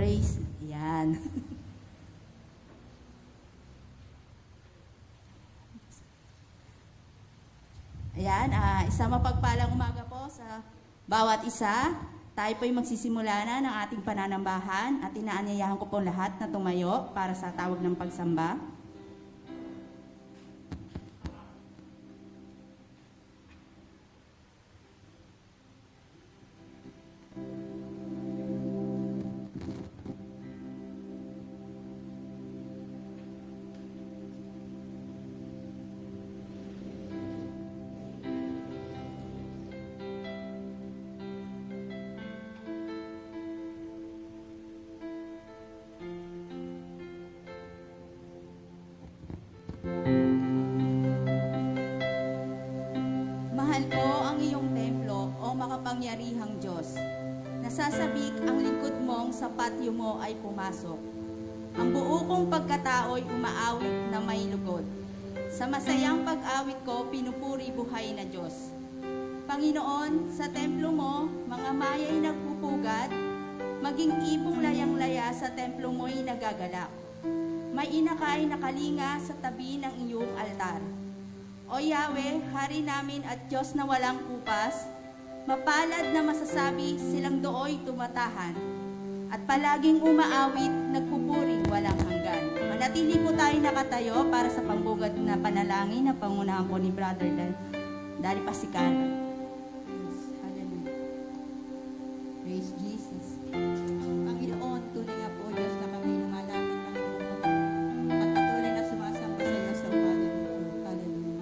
Grace. Yan. Ayan, isang mapagpalang umaga po sa bawat isa. Tayo po'y magsisimula na ng ating pananambahan at inaanyayahan ko po lahat na tumayo para sa tawag ng pagsamba. Mahal ko ang iyong templo, o makapangyarihang Diyos. Nasasabik ang lingkod mong sa patio mo ay pumasok. Ang buo kong pagkatao'y umaawit na may lugod. Sa masayang pag-awit ko, pinupuri buhay na Diyos. Panginoon, sa templo mo, mga maya'y nagpupugad, maging ipong layang-laya sa templo mo'y nagagalak. May inakay na kalinga sa tabi ng iyong altar. O Yahweh, Hari namin at Diyos na walang kupas, mapalad na masasabi silang dooy tumatahan, at palaging umaawit, nagpupuri walang hanggan. Manatili po tayo nakatayo para sa pambugad na panalangin na pangunahan po ni Brother Daddy Pasikan. Hallelujah. Praise Jesus. Panginoon, tunay nga po Diyos na kami lumalapit, Panginoon, at patuloy na sumasamba sa iyo sa umaga nito. Hallelujah.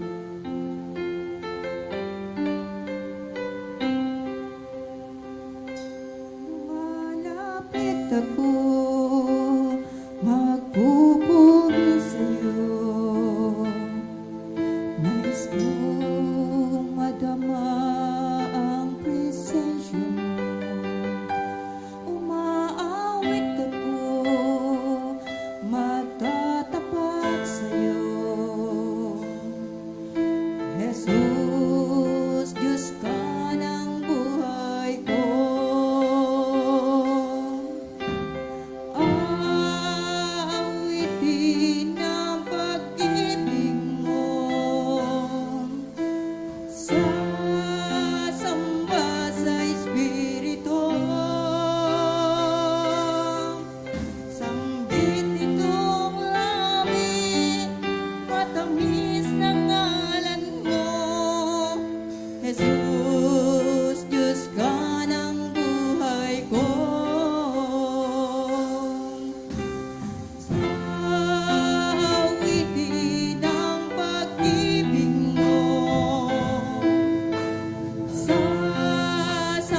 Lumalapit ako, magpupuri sa iyo. Nais kong madama ang presensya mo. Umaawit ako, magtatapat sa'yo. Jesus, Diyos ka ng buhay ko. Aawitin ang pag-ibig mo. Sasamba sa Espiritu. Sambit itong langit, matamis na ngalan mo. Jesus, Diyos ka ng buhay ko. Aawitin ang pag-ibig mo. Sasamba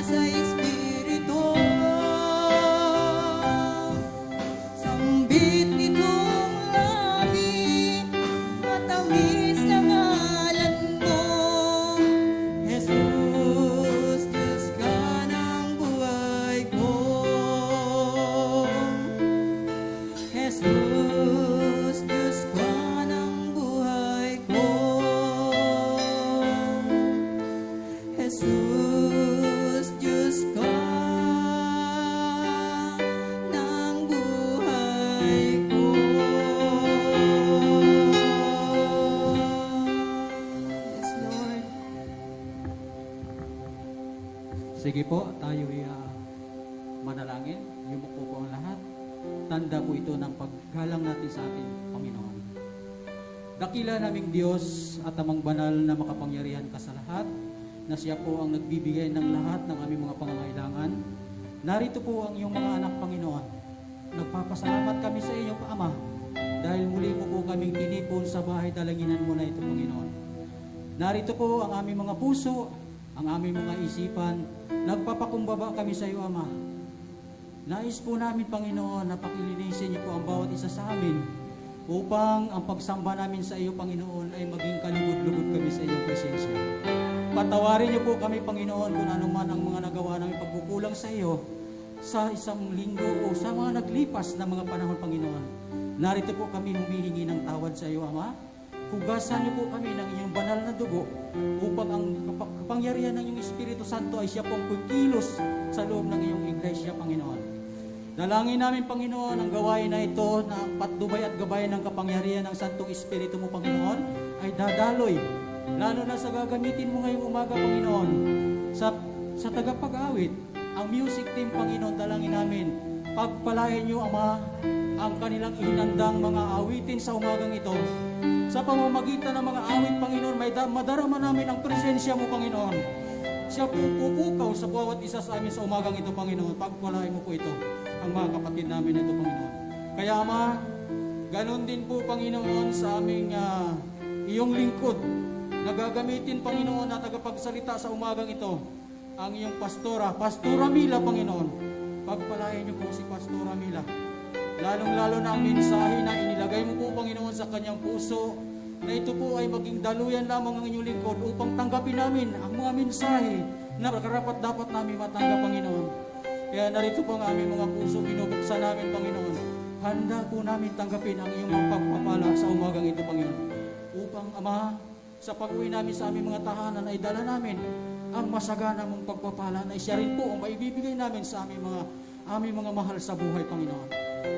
sa Espiritu. Sambit itong langit, matamis na ngalan mo. Jesus, Diyos ka ng buhay ko. Jesus, Diyos ka ng buhay ko. Jesus, Diyos ka ng buhay ko. Yes, Lord. Sige po, tayo ay manalangin. Yumuko po ang lahat. Tanda po ito ng paggalang natin sa ating Panginoon. Dakila naming Diyos at amang banal na makapangyarihan ka sa lahat, na siya po ang nagbibigay ng lahat ng aming mga pangangailangan. Narito po ang iyong mga anak, Panginoon. Nagpapasalamat kami sa iyo, Ama, dahil muli mo po kaming tinipon sa bahay dalanginan mo na ito, Panginoon. Narito po ang aming mga puso, ang aming mga isipan. Nagpapakumbaba kami sa iyo, Ama. Nais po namin, Panginoon, na pakilinisin niyo po ang bawat isa sa amin upang ang pagsamba namin sa iyo, Panginoon, ay maging kalugod-lugod kami sa iyong presensya. Patawarin niyo po kami, Panginoon, kung ano man ang mga nagawa namin pagkukulang sa iyo sa isang linggo o sa mga naglipas na mga panahon, Panginoon. Narito po kami humihingi ng tawad sa iyo, Ama. Hugasan niyo po kami ng iyong banal na dugo upang ang kapangyarihan ng iyong Espiritu Santo ay siya pong kukilos sa loob ng iyong iglesia, Panginoon. Dalangin namin, Panginoon, ang gawain na ito na patnubay at gabayan ng kapangyarihan ng Santong Espiritu mo, Panginoon, ay dadaloy. Lalo na sa gagamitin mo ngayong umaga, Panginoon, sa tagapag-awit, ang music team, Panginoon, dalangin namin. Pagpalain niyo, Ama, ang kanilang ihinandang mga awitin sa umagang ito. Sa pamamagitan ng mga awit, Panginoon, madarama namin ang presensya mo, Panginoon. Siya po pupukaw sa bawat isa sa amin sa umagang ito, Panginoon. Pagpalain mo po ito, ang mga kapatid namin ito, Panginoon. Kaya, Ama, ganon din po, Panginoon, sa aming iyong lingkod na gagamitin, Panginoon, na tagapagsalita sa umagang ito, ang iyong Pastora Mila, Panginoon. Pagpalain niyo po si Pastora Mila. Lalong-lalo na ang mensahe na inilagay mo po, Panginoon, sa kanyang puso, na ito po ay maging daluyan lamang ang inyong lingkod upang tanggapin namin ang mga mensahe na karapat dapat namin matanggap, Panginoon. Kaya narito po ang aming mga puso, binubuksan namin, Panginoon. Handa po namin tanggapin ang iyong mga pagpapala sa umagang ito, Panginoon. Upang, Ama, sa pag-uwi namin sa aming mga tahanan ay dala namin ang masagana mong pagpapala na siya rin po ang maibibigay namin sa aming mga mahal sa buhay, Panginoon.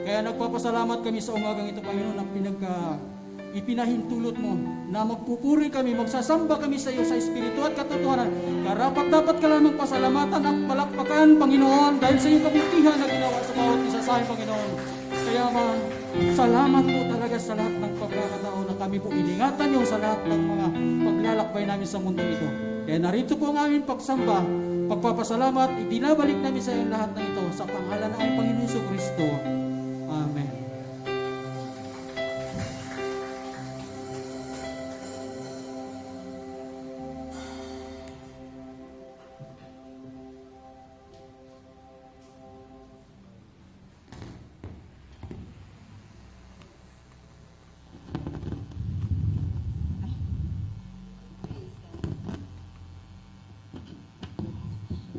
Kaya nagpapasalamat kami sa umagang ito, Panginoon, ang ipinahintulot mo na magpupuri kami, magsasamba kami sa iyo sa Espiritu at katotohanan. Karapat dapat ka lamang pasalamatan at palakpakan, Panginoon, dahil sa iyong kabutihan na ginawa sa bawat isa sa amin, Panginoon. Kaya salamat po talaga sa lahat ng pagkakataon na kami po iningatan niyo sa lahat ng mga paglalakbay namin sa mundo ito. Kaya narito po ang aming pagsamba, pagpapasalamat, ibinabalik namin sa iyo lahat ng ito sa pangalan ng aming Panginoon Jesucristo. Amen.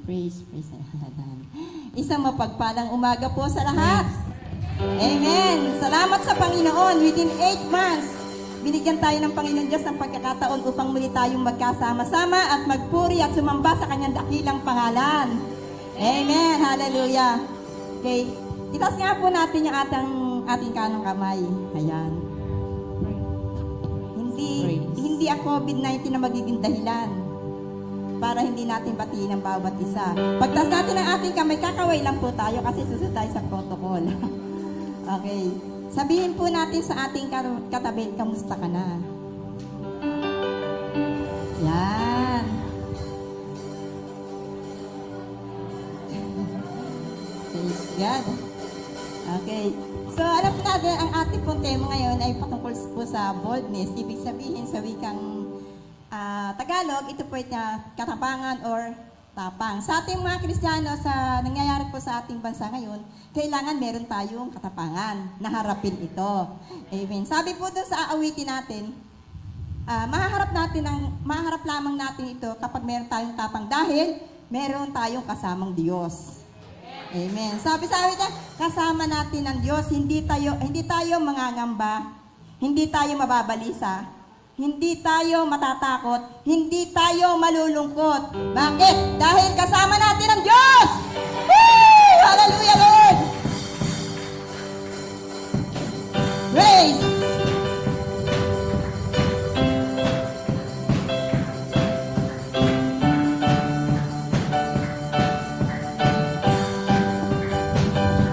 Praise the Lord. Isang mapagpalang umaga po sa lahat. Amen. Salamat sa Panginoon. Within 8 months, binigyan tayo ng Panginoon Diyos ng pagkakataon upang muli tayong magkasama-sama at magpuri at sumamba sa kanyang dakilang pangalan. Amen. Hallelujah. Okay. Itaas nga po natin yung ating kanang kamay. Ayan. Hindi ang COVID-19 na magiging dahilan para hindi natin batiin ang bawat isa. Pagtas natin ang ating kamay, kakaway lang po tayo kasi susunod tayo sa protocol. Okay. Sabihin po natin sa ating katabi, kamusta ka na? Yan. Praise God. Okay. So, alam po natin, ang ating pong tema ngayon ay patungkol po sa boldness. Ibig sabihin sa wikang Tagalog, ito po ay katapangan or tapang. Sa ating mga Kristiyano, sa nangyayari po sa ating bansa ngayon, kailangan meron tayong katapangan na harapin ito. Amen. Sabi po doon sa aawitin natin, mahaharap lamang natin ito kapag meron tayong tapang dahil meron tayong kasamang Diyos. Amen. Sabi sa awitin, kasama natin ang Diyos, hindi tayo mangangamba, hindi tayo mababalisa, hindi tayo matatakot, hindi tayo malulungkot. Bakit? Dahil kasama natin ang Diyos! Woo! Hallelujah, Lord! Praise!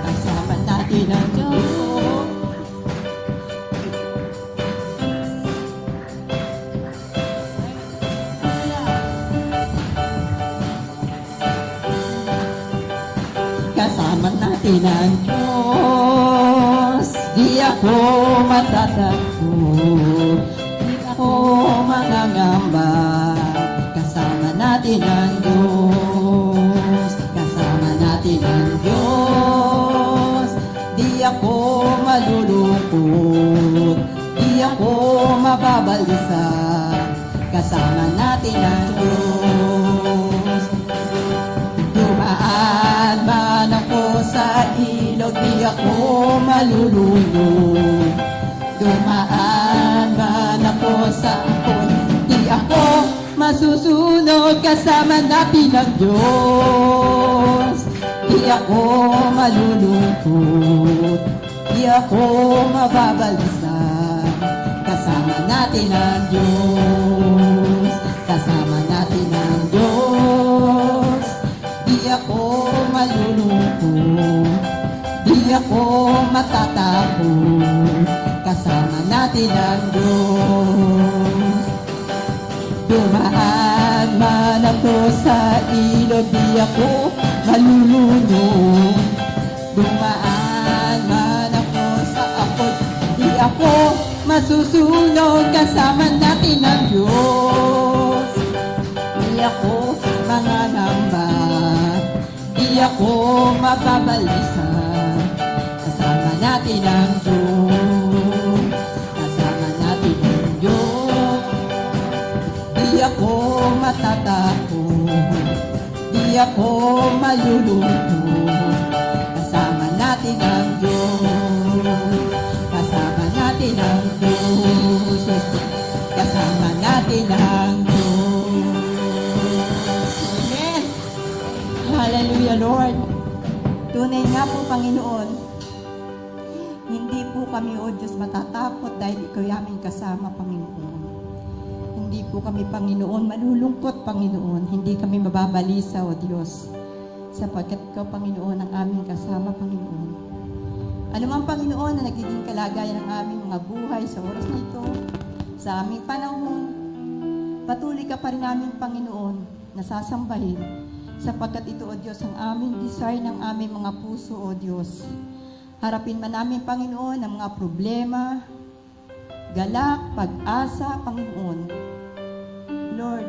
Kasama natin ang Diyos. Kasama natin ang Diyos, di ako matatakot, di ako mangangamba. Kasama natin ang Diyos, kasama natin ang Diyos, di ako malulungkot, di ako mababalisa. Kasama natin ang Diyos. Dumaan man ako sa ilog, di ako malulunod. Dumaan man ako sa apoy, di ako masusunod. Kasama natin ang Diyos, Di ako malulungkot, di ako mababalisa. Kasama natin ang Diyos, kasama natin ang Diyos. Di ako malulungkot, di ako matatakot. Kasama natin ang Diyos. Dumaan man ako sa ilog, di ako malulunod. Dumaan man ako sa apod, di ako masusunog. Kasama natin ang Diyos. Di ako mangangamba, di ako mababalisa. Kasama natin ang Diyos, kasama natin ang Diyos. Di ako matatakot, di ako malulungkot. Kasama natin ang Diyos, kasama natin ang Diyos, kasama natin ang Diyos. Amen. Hallelujah, Lord. Tunay nga po, Panginoon, hindi po kami, O Diyos, matatakot dahil Ikaw aming kasama, Panginoon. Hindi po kami, Panginoon, malulungkot, Panginoon. Hindi kami mababalisa, O Diyos, sapagkat Ikaw, Panginoon, ang aming kasama, Panginoon. Ano man, Panginoon, na nagiging kalagayan ng aming mga buhay sa oras na ito, sa aming panahon, patuloy ka pa rin namin, Panginoon, nasasambahin, sapagkat ito, O Diyos, ang aming desire ng aming mga puso, O Diyos. Harapin man namin, Panginoon, ang mga problema, galak, pag-asa, Panginoon. Lord,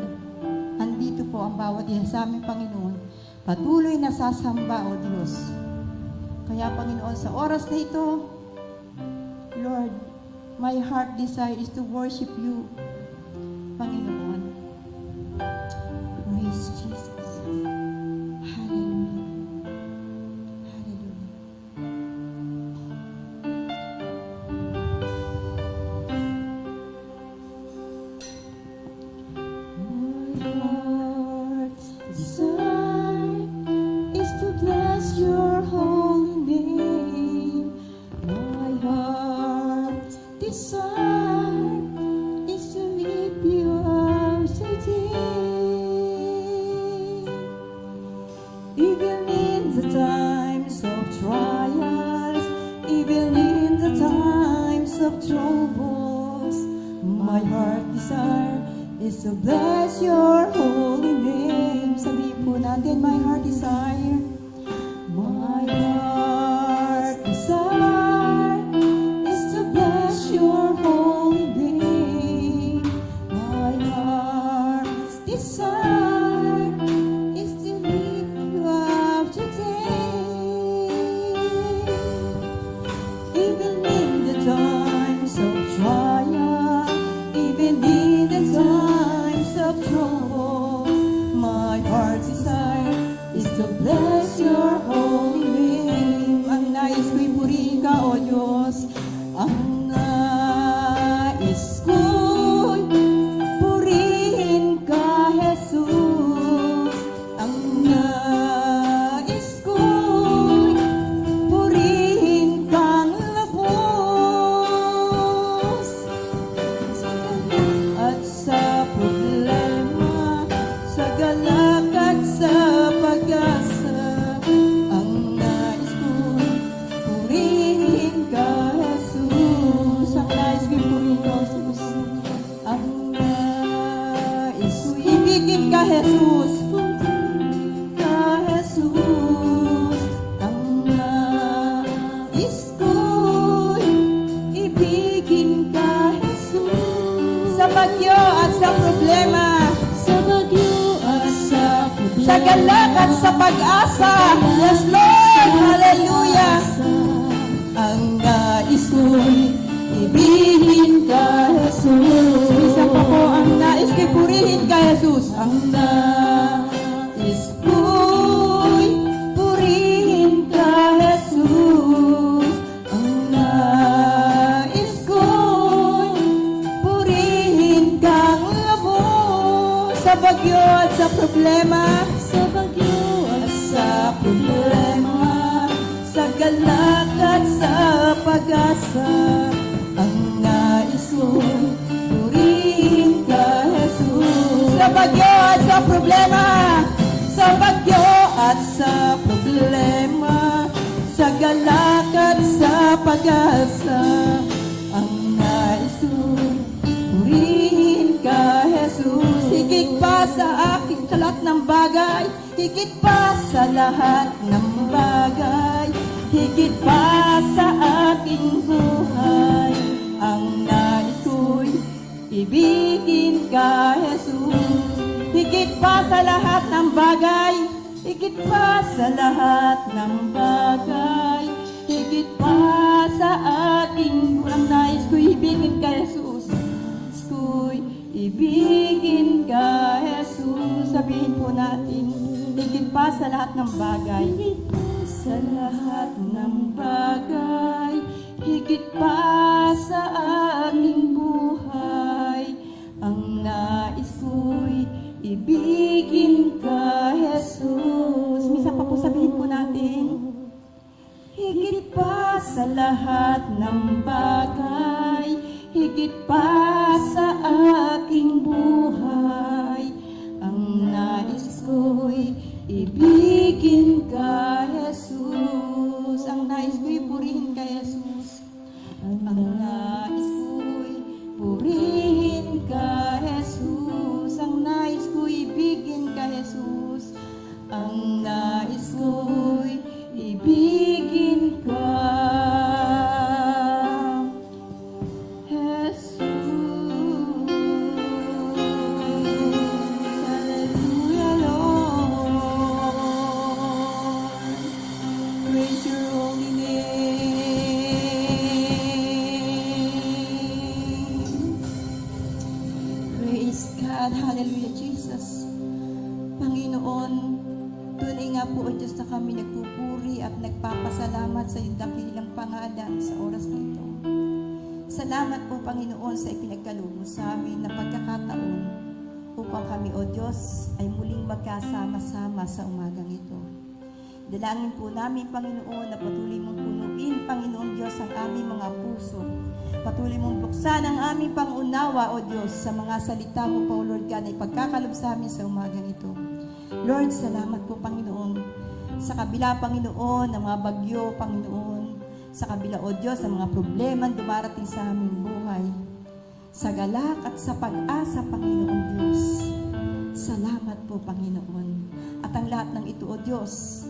andito po ang bawat isa sa amin, Panginoon. Patuloy na sasamba, O Diyos. Kaya, Panginoon, sa oras na ito, Lord, my heart desire is to worship you, Panginoon. Praise Jesus. Hallelujah. Hallelujah. My heart's desire is to bless your holy name. My heart's desire is to lift you up today. Even in the times of trials, even in the times of troubles, my heart desire is to bless your holy name. Sabihin po natin, my heart desire. My heart desire is to bless your holy name. My heart's desire is to lift you up today. Even in the times of trial, even in the times of trouble, my heart's desire is to bless your holy name. Ang nais ko'y purihin ka, O Diyos. Ang nais ko'y purihin ka, Jesus. Ang nais ko'y purihin kang lubos. At sa problema, sa galak at sa pag-asa, ang nais ko'y purihin ka, Jesus. Ang nais ko'y purihin ka, Jesus. Ang nais ko'y ibigin ka, Jesus. Ka, Jesus. Ang nais ko'y ibigin ka, Jesus. Sa bagyo at sa problema, sa bagyo at sa problema, sa galak at sa pag-asa. Yes, Lord! Hallelujah! Ang nais ko'y ibigin ka, Jesus. Isa pa po, ang nais ko'y purihin ka, Jesus. Ang nais ko'y purihin ka, Jesus. Ang nais ko'y purihin kang lubos. Sa bagyo at sa problema, sa bagyo at sa problema, galak at sa pag-asa, ang nais ko'y purihin ka, Jesus. Sa bagyo at sa problema, sa bagyo at sa problema, sa galak at sa pag-asa, ang nais ko'y purihin ka, Jesus. Higit pa sa aking lahat ng bagay, higit pa sa lahat ng bagay, higit pa sa aking buhay, ang nais ko'y ibigin ka, Jesus. Higit pa sa lahat ng bagay, higit pa sa lahat ng bagay, higit pa sa aking buhay, ang nais ko'y ibigin ka, Jesus. Nais ko'y ibigin ka, Jesus. Sabihin po natin, higit pa sa lahat ng bagay, higit pa sa lahat ng bagay, higit pa sa aking buhay, ang nais ko'y ibigin ka, Jesus. Minsan pa po sabihin po natin, higit pa sa lahat ng bagay, higit pa sa aking buhay, ang nais ko'y ibigin ka, Jesus. Ang nais ko'y purihin ka, Jesus. Ang nais ko'y purihin ka, Jesus. Ang nais ko'y ibigin ka, Jesus. Ang nais ko'y ibigin ka, Jesus. Hallelujah, Lord. Praise your holy name. Praise God. Hallelujah, Jesus. Panginoon, tunay nga po, O Diyos, na kami nagpupuri at nagpapasalamat sa iyong dakilang pangalan sa oras na ito. Salamat po, Panginoon, sa ipinagkaloob mo sa amin na pagkakataon upang kami, O Diyos, ay muling magkasama-sama sa umagang ito. Dalangin po namin, Panginoon, na patuloy mong punuin, Panginoon Diyos, ang aming mga puso. Patuloy mong buksan ang aming pangunawa, O Diyos, sa mga salita mo, po, Lord God, na ipagkakalob sa amin sa umagang ito. Lord, salamat po, Panginoon, sa kabila, Panginoon, ng mga bagyo, Panginoon, sa kabila, O Diyos, ng mga problema dumarating sa aming buhay, sa galak at sa pag-asa, Panginoon Diyos. Salamat po, Panginoon. At ang lahat ng ito, O Diyos,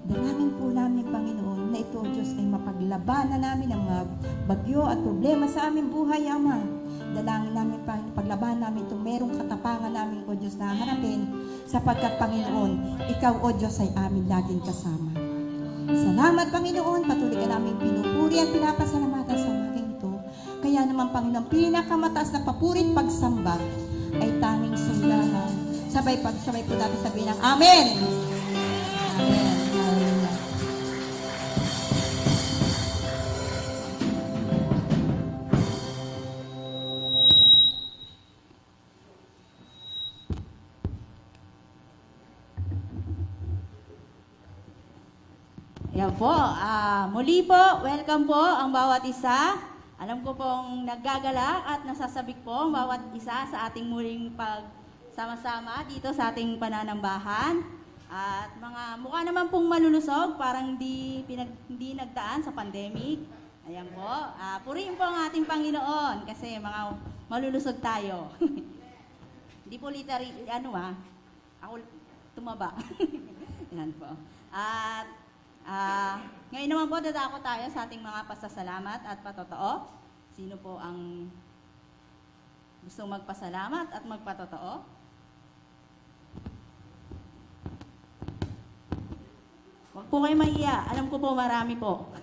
dalangin po namin, Panginoon, na ito, O Diyos, ay mapaglabanan namin ang mga bagyo at problema sa aming buhay, Ama. Dalangin namin, paglabanan namin itong merong katapangan namin, O Diyos, na harapin, sapagkat, Panginoon, Ikaw, O Diyos, ay amin laging kasama. Salamat, Panginoon, patuloy ka namin pinupuri at pinapasalamatan sa umagang ito. Kaya naman, Panginoon, pinakamataas na papuri at pagsamba ay tanging sa iyo lamang. Sabay po natin sabihin ng Amen! Amen. Hallelujah. Yan po. Muli po, welcome po ang bawat isa. Alam ko pong naggagalak at nasasabik po ang bawat isa sa ating muling pagsama-sama dito sa ating pananambahan. At mga mukha naman pong malulusog, parang hindi nagdaan sa pandemic. Ayan po. Purihin po ang ating Panginoon kasi mga malulusog tayo. Hindi po literally, ako tumaba. Yan po. At ngayon naman po, dadako tayo sa ating mga pasasalamat at patotoo. Sino po ang gusto magpasalamat at magpatotoo? Huwag po kayo mahiya. Alam ko po marami po.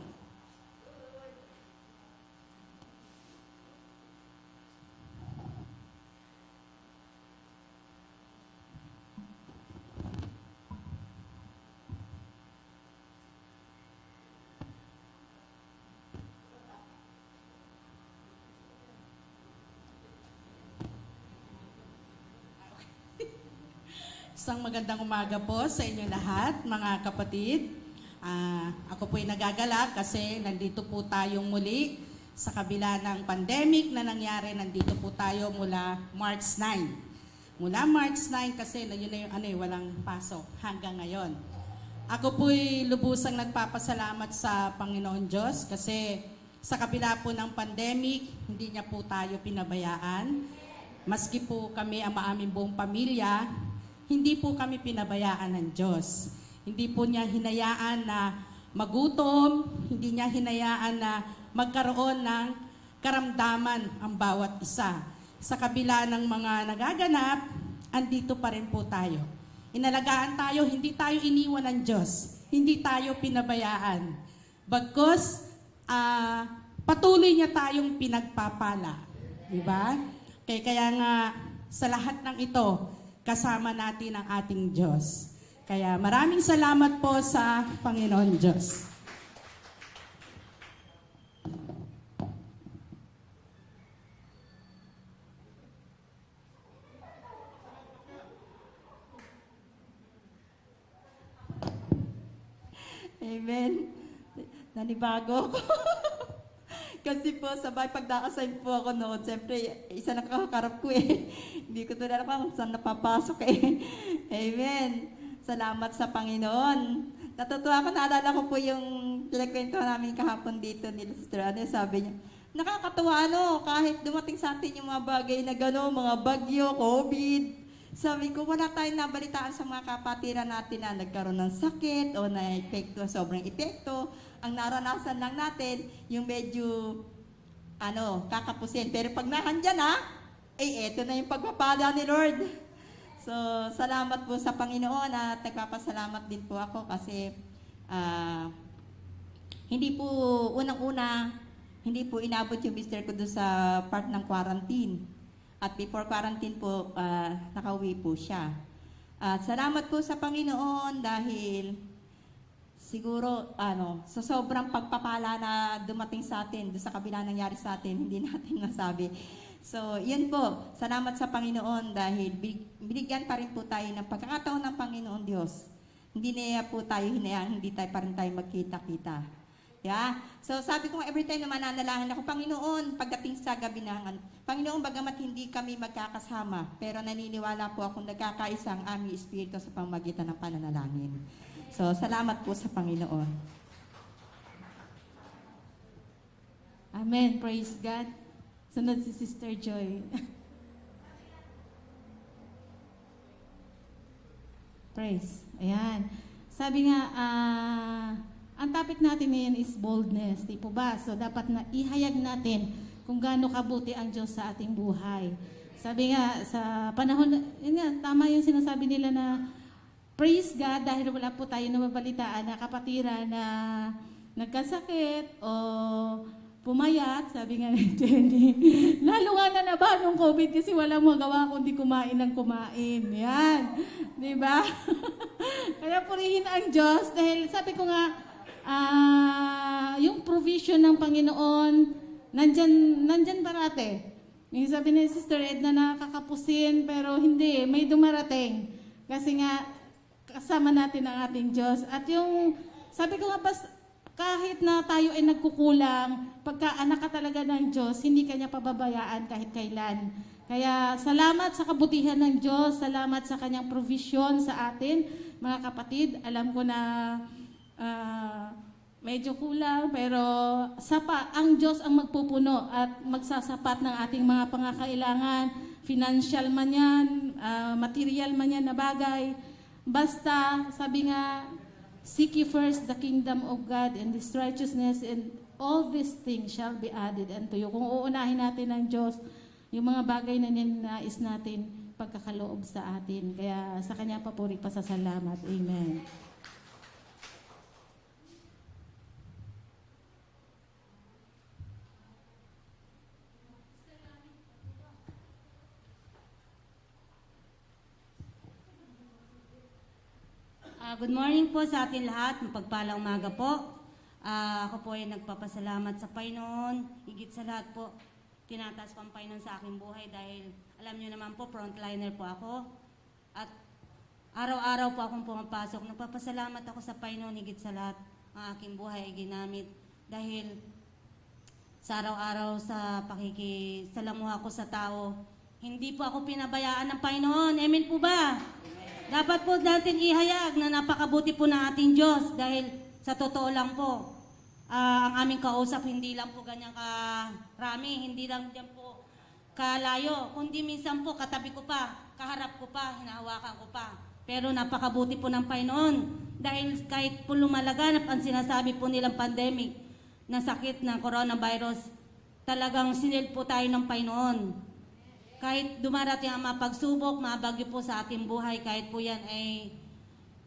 Isang magandang umaga po sa inyo lahat, mga kapatid. Ako po'y nagagalak kasi nandito po tayong muli sa kabila ng pandemic na nangyari. Nandito po tayo mula March 9. Mula March 9 kasi yun na yung walang pasok hanggang ngayon. Ako po'y lubusang nagpapasalamat sa Panginoon Diyos kasi sa kabila po ng pandemic, hindi niya po tayo pinabayaan. Maski po kami ang aming buong pamilya, hindi po kami pinabayaan ng Diyos. Hindi po niya hinayaan na magutom, hindi niya hinayaan na magkaroon ng karamdaman ang bawat isa. Sa kabila ng mga nagaganap, andito pa rin po tayo. Inalagaan tayo, hindi tayo iniwan ng Diyos. Hindi tayo pinabayaan. Bagkus, patuloy niya tayong pinagpapala. Diba? Kaya nga, sa lahat ng ito, kasama natin ang ating Diyos. Kaya maraming salamat po sa Panginoon Diyos. Amen. Nanibago ako. Kasi po, sabay pagdakasign po ako noon, siyempre, isa na kakakarap ko eh. Hindi ko tulad ako kung saan napapasok eh. Amen. Salamat sa Panginoon. Natutuwa ako, naalala ko po yung pinagkwento namin kahapon dito ni Sister Anne, sabi niya, nakakatuwa kahit dumating sa atin yung mga bagay na gano'n, mga bagyo, COVID, sabi ko, wala tayong nabalitaan sa mga kapatiran natin na nagkaroon ng sakit o na-epekto, sobrang epekto. Ang naranasan lang natin, yung medyo, kakapusin. Pero pag nahandyan eto na yung pagpapala ni Lord. So, salamat po sa Panginoon at nagpapasalamat din po ako kasi hindi po, unang-una, hindi po inabot yung mister ko doon sa part ng quarantine. At before quarantine po, nakauwi po siya. At salamat po sa Panginoon dahil siguro, sa sobrang pagpapala na dumating sa atin, doon sa kabila nangyari sa atin, hindi natin masabi. So, yun po. Salamat sa Panginoon dahil binigyan pa rin po tayo ng pagkakataon ng Panginoon Diyos. Hindi niya po tayo hinayaan, hindi tayo pa rin tayo magkita-kita. Yeah? So, sabi ko every time na mananalangin ako, Panginoon, pagdating sa gabi na, Panginoon, bagamat hindi kami magkakasama, pero naniniwala po akong nagkakaisa ang aming espiritu sa pamamagitan ng pananalangin. So, salamat po sa Panginoon. Amen. Praise God. Sunod si Sister Joy. Praise. Ayan. Sabi nga, ang topic natin ngayon is boldness. Di po ba? So, dapat na ihayag natin kung gaano kabuti ang Diyos sa ating buhay. Sabi nga, sa panahon, yun nga, tama yung sinasabi nila na praise God dahil wala po tayo nababalitaan na kapatiran na nagkasakit o pumayat, sabi nga ni Jenny. Lalo nga na ba nung COVID kasi walang magawa kundi kumain ng kumain. Yan. Di ba? Kaya purihin ang Diyos dahil sabi ko nga, yung provision ng Panginoon, nandyan parate. Yung sabi ni Sister Edna na kakapusin, pero hindi, may dumarating. Kasi nga, kasama natin ang ating Diyos. At yung, sabi ko nga, kahit na tayo ay nagkukulang, pagka anak ka talaga ng Diyos, hindi kanya pababayaan kahit kailan. Kaya salamat sa kabutihan ng Diyos, salamat sa kanyang provision sa atin, mga kapatid. Alam ko na medyo kulang, pero ang Diyos ang magpupuno at magsasapat ng ating mga pangangailangan, financial man yan, material man yan na bagay. Basta, sabi nga, seek ye first the kingdom of God and His righteousness, and all these things shall be added unto you. Kung uunahin natin ng Diyos, yung mga bagay na ninais natin, pagkakaloob sa atin. Kaya sa Kanya papuri pasasalamat. Amen. Good morning po sa atin lahat. Mapagpalang umaga po. Ako po ay nagpapasalamat sa Panginoon. Higit sa lahat po, tinataas ko ang Panginoon sa aking buhay dahil alam niyo naman po, frontliner po ako. At araw-araw po akong pumapasok. Nagpapasalamat ako sa Panginoon higit sa lahat ang aking buhay ay ginamit. Dahil sa araw-araw sa pakikisalamuha ko sa tao, hindi po ako pinabayaan ng Panginoon. Amen po ba? Dapat po natin ihayag na napakabuti po ng ating Diyos dahil sa totoo lang po, ang aming kausap hindi lang po ganyan karami, hindi lang diyan po kalayo, kundi minsan po katabi ko pa, kaharap ko pa, hinahawakan ko pa. Pero napakabuti po ng Panginoon dahil kahit po lumalaganap ang sinasabi po nilang pandemic na sakit ng coronavirus, talagang sinil po tayo ng Panginoon. Kahit dumarating ang mga pagsubok, mga bagyo po sa ating buhay, kahit po yan ay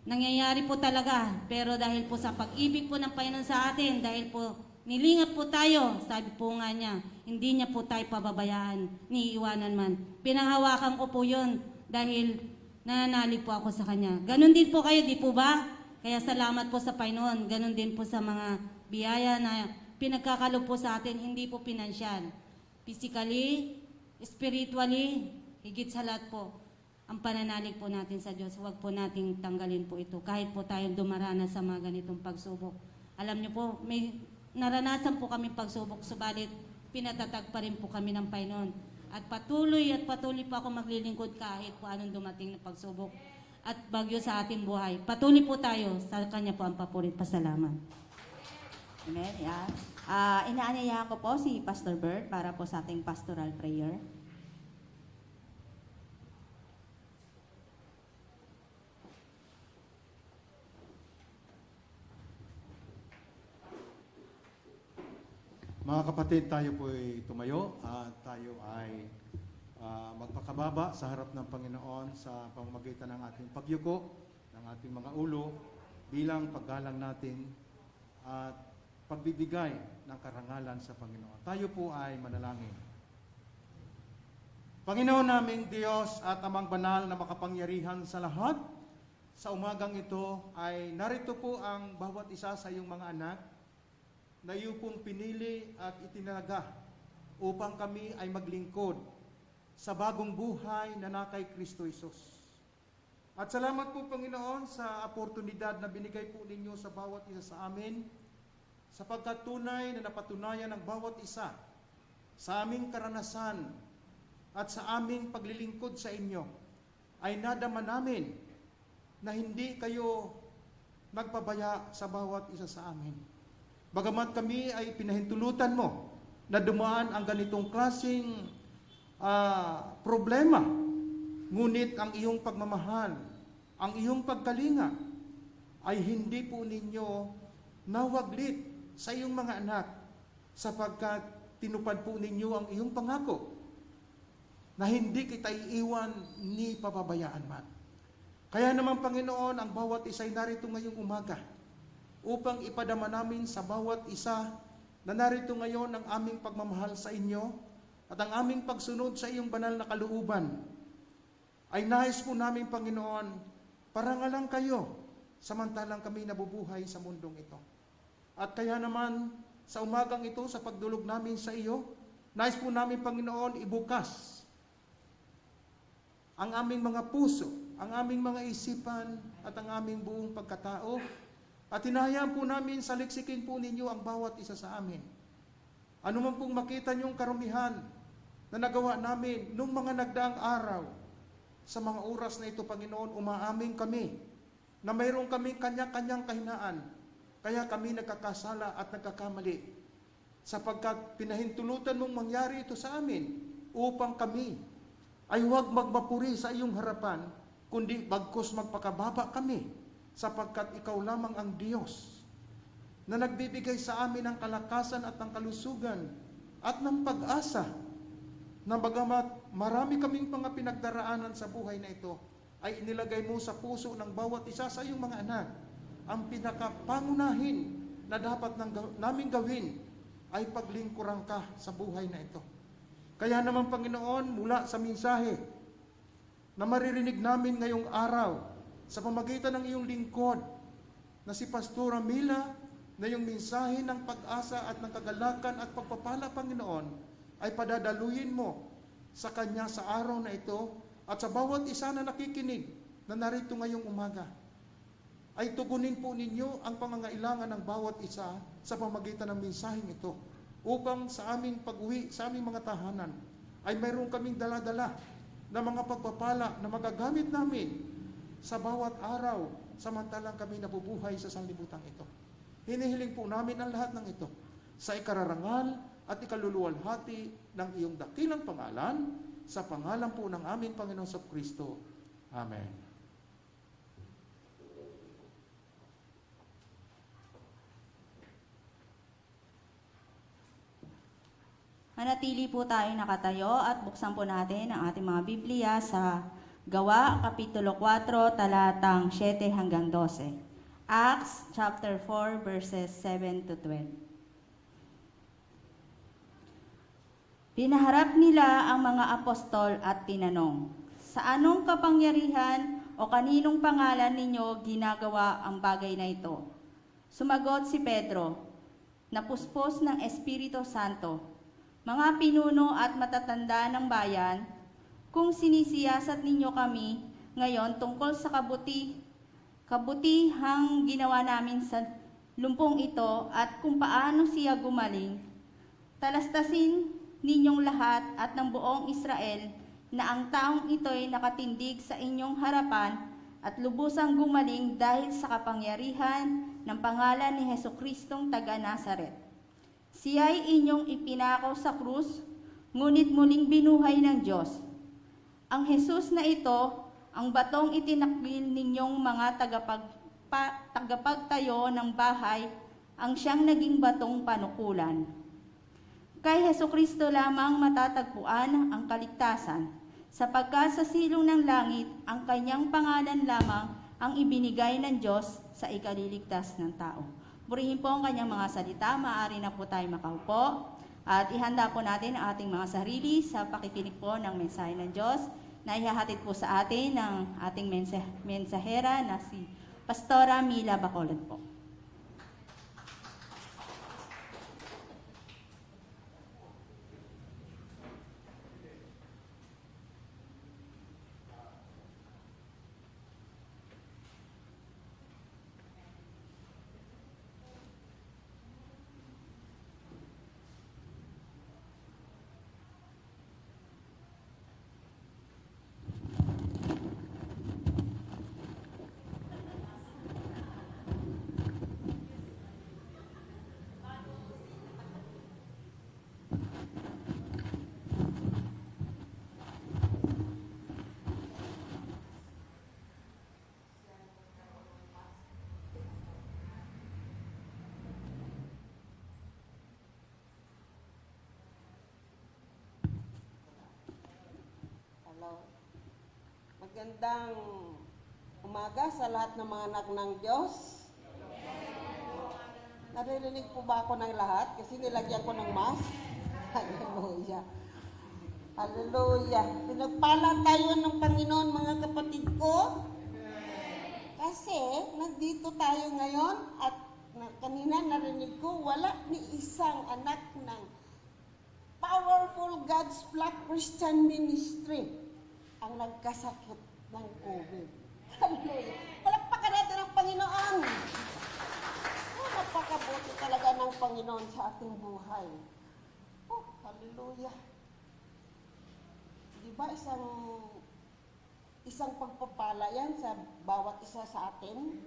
nangyayari po talaga. Pero dahil po sa pag-ibig po ng Panginoon sa atin, dahil po nilingap po tayo, sabi po nga niya, hindi niya po tayo pababayaan, niiwanan man. Pinahawakan ko po yun dahil nananalig po ako sa Kanya. Ganon din po kayo, di po ba? Kaya salamat po sa Panginoon. Ganon din po sa mga biyaya na pinagkakalob po sa atin, hindi po pinansyal. Physically, spiritually, higit sa lahat po, ang pananalig po natin sa Diyos, huwag po nating tanggalin po ito. Kahit po tayong dumaranas sa mga ganitong pagsubok. Alam niyo po, may naranasan po kami pagsubok, subalit pinatatag pa rin po kami ng Panginoon. At patuloy po ako maglilingkod kahit po anong dumating na pagsubok at bagyo sa ating buhay. Patuloy po tayo, sa Kanya po ang papurit. Pasalamat. Amen. Yan. Inaanyayahan ko po si Pastor Bert para po sa ating pastoral prayer. Mga kapatid, tayo po ay tumayo at tayo ay magpakababa sa harap ng Panginoon sa pamamagitan ng ating pagyuko, ng ating mga ulo, bilang paggalang natin at pagbibigay ng karangalan sa Panginoon. Tayo po ay manalangin. Panginoon naming Diyos at Amang Banal na makapangyarihan sa lahat, sa umagang ito ay narito po ang bawat isa sa iyong mga anak na iyo pong pinili at itinalaga upang kami ay maglingkod sa bagong buhay na nakay Kristo Jesus. At salamat po Panginoon sa oportunidad na binigay po ninyo sa bawat isa sa amin, sapagkat tunay na napatunayan ng bawat isa sa aming karanasan at sa aming paglilingkod sa inyo ay nadama namin na hindi kayo nagpabaya sa bawat isa sa amin. Bagamat kami ay pinahintulutan mo na dumaan ang ganitong klaseng problema, ngunit ang iyong pagmamahal, ang iyong pagkalinga ay hindi po ninyo nawaglit sa iyong mga anak sapagkat tinupad po ninyo ang iyong pangako na hindi kita iiwan ni pababayaan man. Kaya naman Panginoon, ang bawat isa ay narito ngayong umaga upang ipadama namin sa bawat isa na narito ngayon ang aming pagmamahal sa inyo at ang aming pagsunod sa iyong banal na kalooban. Ay nais po namin, Panginoon, parangalang kayo samantalang kami nabubuhay sa mundong ito. At kaya naman, sa umagang ito, sa pagdulog namin sa iyo, nais po namin, Panginoon, ibukas ang aming mga puso, ang aming mga isipan at ang aming buong pagkatao. At hinahayaan po namin saliksikin po ninyo ang bawat isa sa amin. Ano man pong makita niyong karumihan na nagawa namin nung mga nagdaang araw, sa mga oras na ito, Panginoon, umaamin kami na mayroon kaming kanya-kanyang kahinaan. Kaya kami nagkakasala at nagkakamali. Sapagkat pinahintulutan mong mangyari ito sa amin upang kami ay huwag magmapuri sa iyong harapan, kundi bagkus magpakababa kami sapagkat ikaw lamang ang Diyos na nagbibigay sa amin ng kalakasan at ng kalusugan at ng pag-asa na bagamat marami kaming mga pinagdaraanan sa buhay na ito, ay inilagay mo sa puso ng bawat isa sa iyong mga anak ang pinakapangunahin na dapat namin gawin ay paglingkuran ka sa buhay na ito. Kaya naman Panginoon, mula sa mensahe na maririnig namin ngayong araw, sa pamagitan ng iyong lingkod na si Pastora Mila, na yung mensahe ng pag-asa at ng kagalakan at pagpapala, Panginoon, ay padadaluyin mo sa kanya sa araw na ito at sa bawat isa na nakikinig na narito ngayong umaga. ay tugunin po ninyo ang pangangailangan ng bawat isa sa pamagitan ng mensaheng ito, upang sa aming pag-uwi, sa aming mga tahanan, ay mayroon kaming dala-dala na mga pagpapala na magagamit namin sa bawat araw samantalang kami nabubuhay sa sanlibutan ito. Hinihiling po namin ang lahat ng ito sa ikararangal at ikaluluwalhati ng iyong dakilang pangalan, sa pangalan po ng aming Panginoon sa Kristo. Amen. Manatili po tayo nakatayo at buksan po natin ang ating mga Biblia sa Gawa, Kapitulo 4, talatang 7 hanggang 12. Acts chapter 4, verses 7 to 12. Pinaharap nila ang mga apostol at tinanong, "Sa anong kapangyarihan o kaninong pangalan ninyo ginagawa ang bagay na ito?" Sumagot si Pedro, napuspos ng Espiritu Santo, "Mga pinuno at matatanda ng bayan, kung sinisiyasat ninyo kami ngayon tungkol sa kabutihang ginawa namin sa lumpong ito at kung paano siya gumaling, talastasin ninyong lahat at ng buong Israel na ang taong ito'y nakatindig sa inyong harapan at lubusang gumaling dahil sa kapangyarihan ng pangalan ni Jesucristong taga Nazaret. Siya'y inyong ipinako sa krus, ngunit muling binuhay ng Diyos. Ang Jesus na ito, ang batong itinakbil ninyong mga tagapagtayo ng bahay, ang siyang naging batong panukulan. Kay Jesucristo lamang matatagpuan ang kaligtasan, sapagkat sa silong ng langit, ang kanyang pangalan lamang ang ibinigay ng Diyos sa ikaliligtas ng tao." Purihin po ang kanyang mga salita, maaari na po tayo makaupo at ihanda po natin ang ating mga sarili sa pakikinig po ng mensahe ng Diyos na ihahatid po sa atin ng ating mensahera na si Pastora Mila Bacolod po. Hello. Magandang umaga sa lahat ng mga anak ng Diyos. Naririnig po ba ako ng lahat? Kasi nilagyan ko ng mask. Hallelujah. Hallelujah. Pinagpala tayo ng Panginoon, mga kapatid ko. Kasi nandito tayo ngayon at kanina narinig ko, wala ni isang anak ng Powerful God's Flock Christian Ministry ang nagkasakit ng COVID. Hallelujah. Palakpakan natin ang Panginoon. Napakabuti talaga ng Panginoon sa ating buhay. Oh, hallelujah. Di ba isang pagpapala yan sa bawat isa sa atin?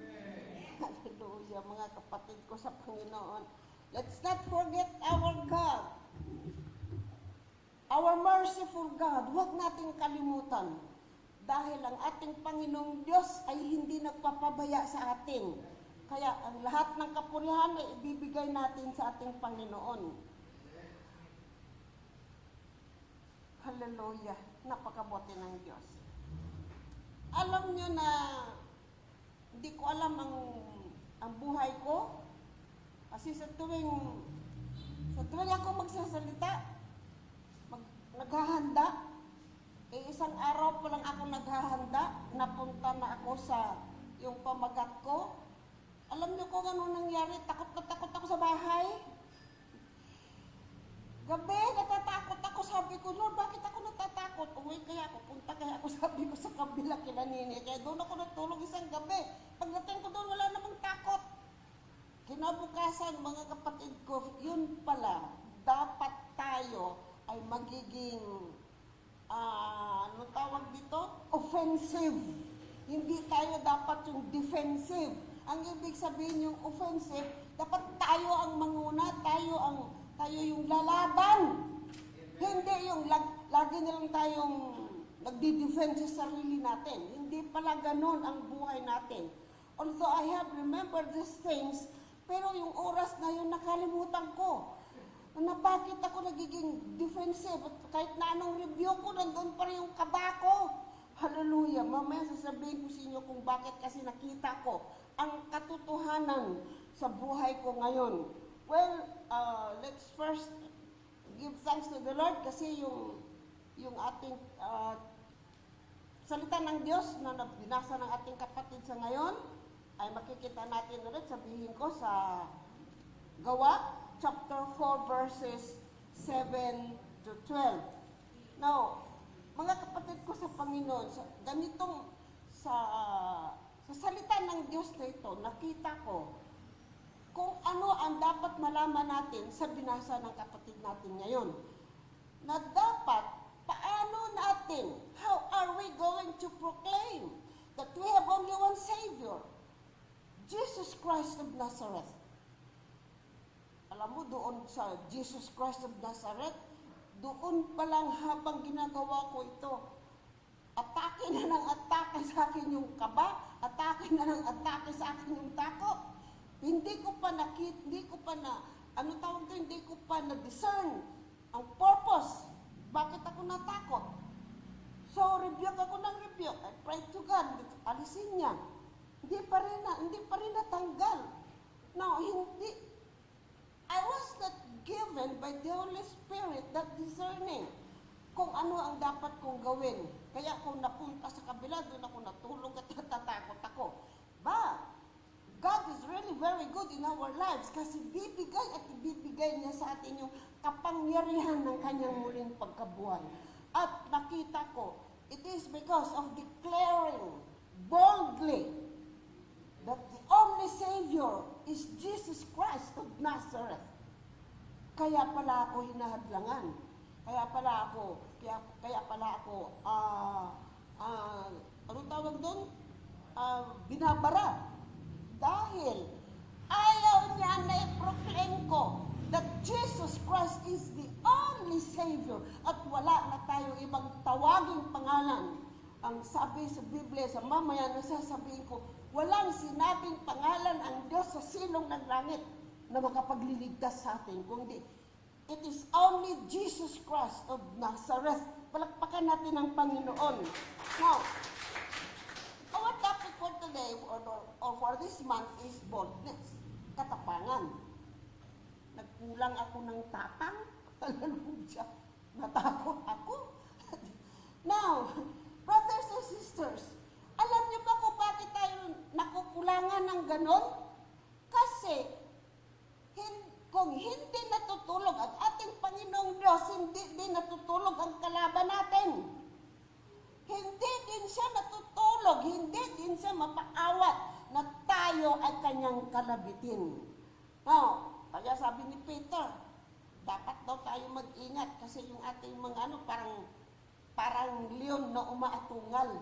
Hallelujah, mga kapatid ko sa Panginoon. Let's not forget our God. Our merciful God, huwag nating kalimutan dahil ang ating Panginoong Diyos ay hindi nagpapabaya sa atin. Kaya ang lahat ng kapurihan ay ibibigay natin sa ating Panginoon. Hallelujah, napakabuti ng Diyos. Alam nyo na hindi ko alam ang buhay ko kasi sa tuwing ako magsasalita, naghahanda. Isang araw pa lang ako naghahanda, napunta na ako sa yung pamagat ko. Alam niyo kung ano nangyari, takot na takot ako sa bahay. Gabi, natatakot ako. Sabi ko, Lord, bakit ako natatakot? Uwi kaya ako, punta kaya ako, sabi ko sa kabila kila Nini. Kaya doon ako natulog isang gabi. Pagdating ko doon, wala kinabukasan, mga kapatid ko, yun pala, dapat tayo ay magiging, ano tawag dito? Offensive. Hindi tayo dapat yung defensive. Ang ibig sabihin yung offensive, dapat tayo ang manguna, tayo yung lalaban. Hindi yung lagi na lang tayong nagdi-defense sa sarili natin. Hindi pala ganun ang buhay natin. Although I have remembered these things, pero yung oras na yun nakalimutan ko. Na bakit ako nagiging defensive at kahit na anong review ko, nandun pa rin yung kaba ko. Hallelujah. Mamaya sasabihin ko sa inyo kung bakit kasi nakita ko ang katotohanan sa buhay ko ngayon. Well, let's first give thanks to the Lord kasi yung ating salita ng Diyos na binasa ng ating kapatid sa ngayon ay makikita natin ulit, sabihin ko sa Gawa, chapter 4, verses 7 to 12. Now, mga kapatid ko sa Panginoon, sa salita ng Diyos na ito, nakita ko kung ano ang dapat malaman natin sa binasa ng kapatid natin ngayon. Na dapat, paano natin, how are we going to proclaim that we have only one Savior, Jesus Christ of Nazareth. Alam mo, doon sa Jesus Christ of Nazareth, doon pa lang habang ginagawa ko ito, atake na ng atake sa akin yung kaba, atake na ng atake sa akin yung takot. Hindi ko pa na-discern ang purpose. Bakit ako natakot? So, rebuke ako ng rebuke. I pray to God, alisin niya. Hindi pa rin natanggal. No, I was not given by the Holy Spirit that discerning kung ano ang dapat kong gawin. Kaya kung napunta sa kabila, doon ako natulog at natatakot ako. But, God is really very good in our lives kasi ibibigay niya sa atin yung kapangyarihan ng kanyang muling pagkabuhay. At nakita ko, it is because of declaring boldly that the only Savior is Jesus Christ of Nazareth. Kaya pala ako hinahadlangan. Kaya pala ako, anong tawag doon? Binabara. Dahil ayaw niya na i-proclaim ko that Jesus Christ is the only Savior at wala na tayo ibang tawaging pangalan. Ang sabi sa Biblia, sa mamaya na sasabihin ko, walang sinabing pangalan ang Diyos sa silong ng langit na makapagliligtas sa atin, kundi it is only Jesus Christ of Nazareth. Palakpakan natin ang Panginoon. Now, our topic for today or for this month is boldness, katapangan. Nagkulang ako ng tapang. Hallelujah. Natakot ako. Now, brothers and sisters, alam niyo ba kung bakit tayo nakukulangan ng ganon? Kasi, kung hindi natutulog ang ating Panginoong Diyos, hindi din natutulog ang kalaban natin. Hindi din siya natutulog, hindi din siya mapaawat na tayo ay kanyang kalabitin. Now, kaya sabi ni Peter, dapat daw tayo mag-ingat kasi yung ating mga parang leon na umaatungal.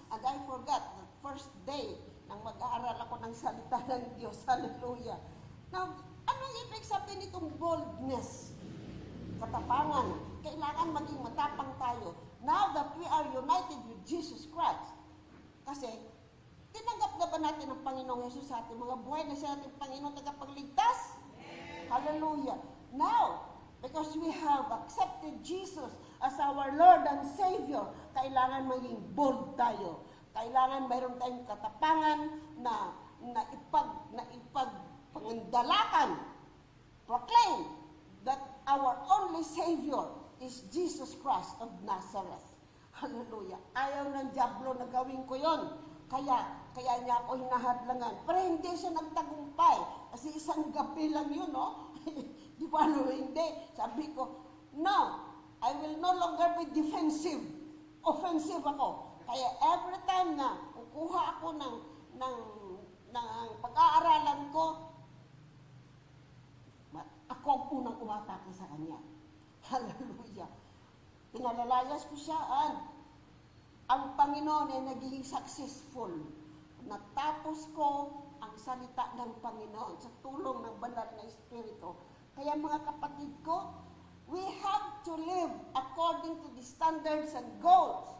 And I forgot the first day nang mag-aaral ako ng salita ng Diyos. Hallelujah. Now, anong ibig sabihin nitong boldness? Katapangan. Kailangan maging matapang tayo. Now that we are united with Jesus Christ. Kasi, tinanggap na ba natin ang Panginoong Jesus sa ating mga buhay na siya ating Panginoong tagapagligtas? Hallelujah. Now, because we have accepted Jesus as our Lord and Savior, kailangan maging bold tayo. Kailangan mayroon tayong katapangan na ipagpangandalakan, proclaim that our only Savior is Jesus Christ of Nazareth. Hallelujah. Ayaw ng diablo na gawin ko yon. Kaya niya ako hinahadlangan. Pero hindi siya nagtagumpay. Kasi isang gabi lang yun, no? Di ba, no? Hindi. Sabi ko, no, I will no longer be defensive. Offensive ako. Kaya every time na kukuha ako ng pag-aaralan ko, ako ang unang umatake sa kanya. Hallelujah. Pinalalayas ko siya, ang Panginoon ay naging successful. Natapos ko ang salita ng Panginoon sa tulong ng banal na Espiritu. Kaya mga kapatid ko, we have to live according to the standards and goals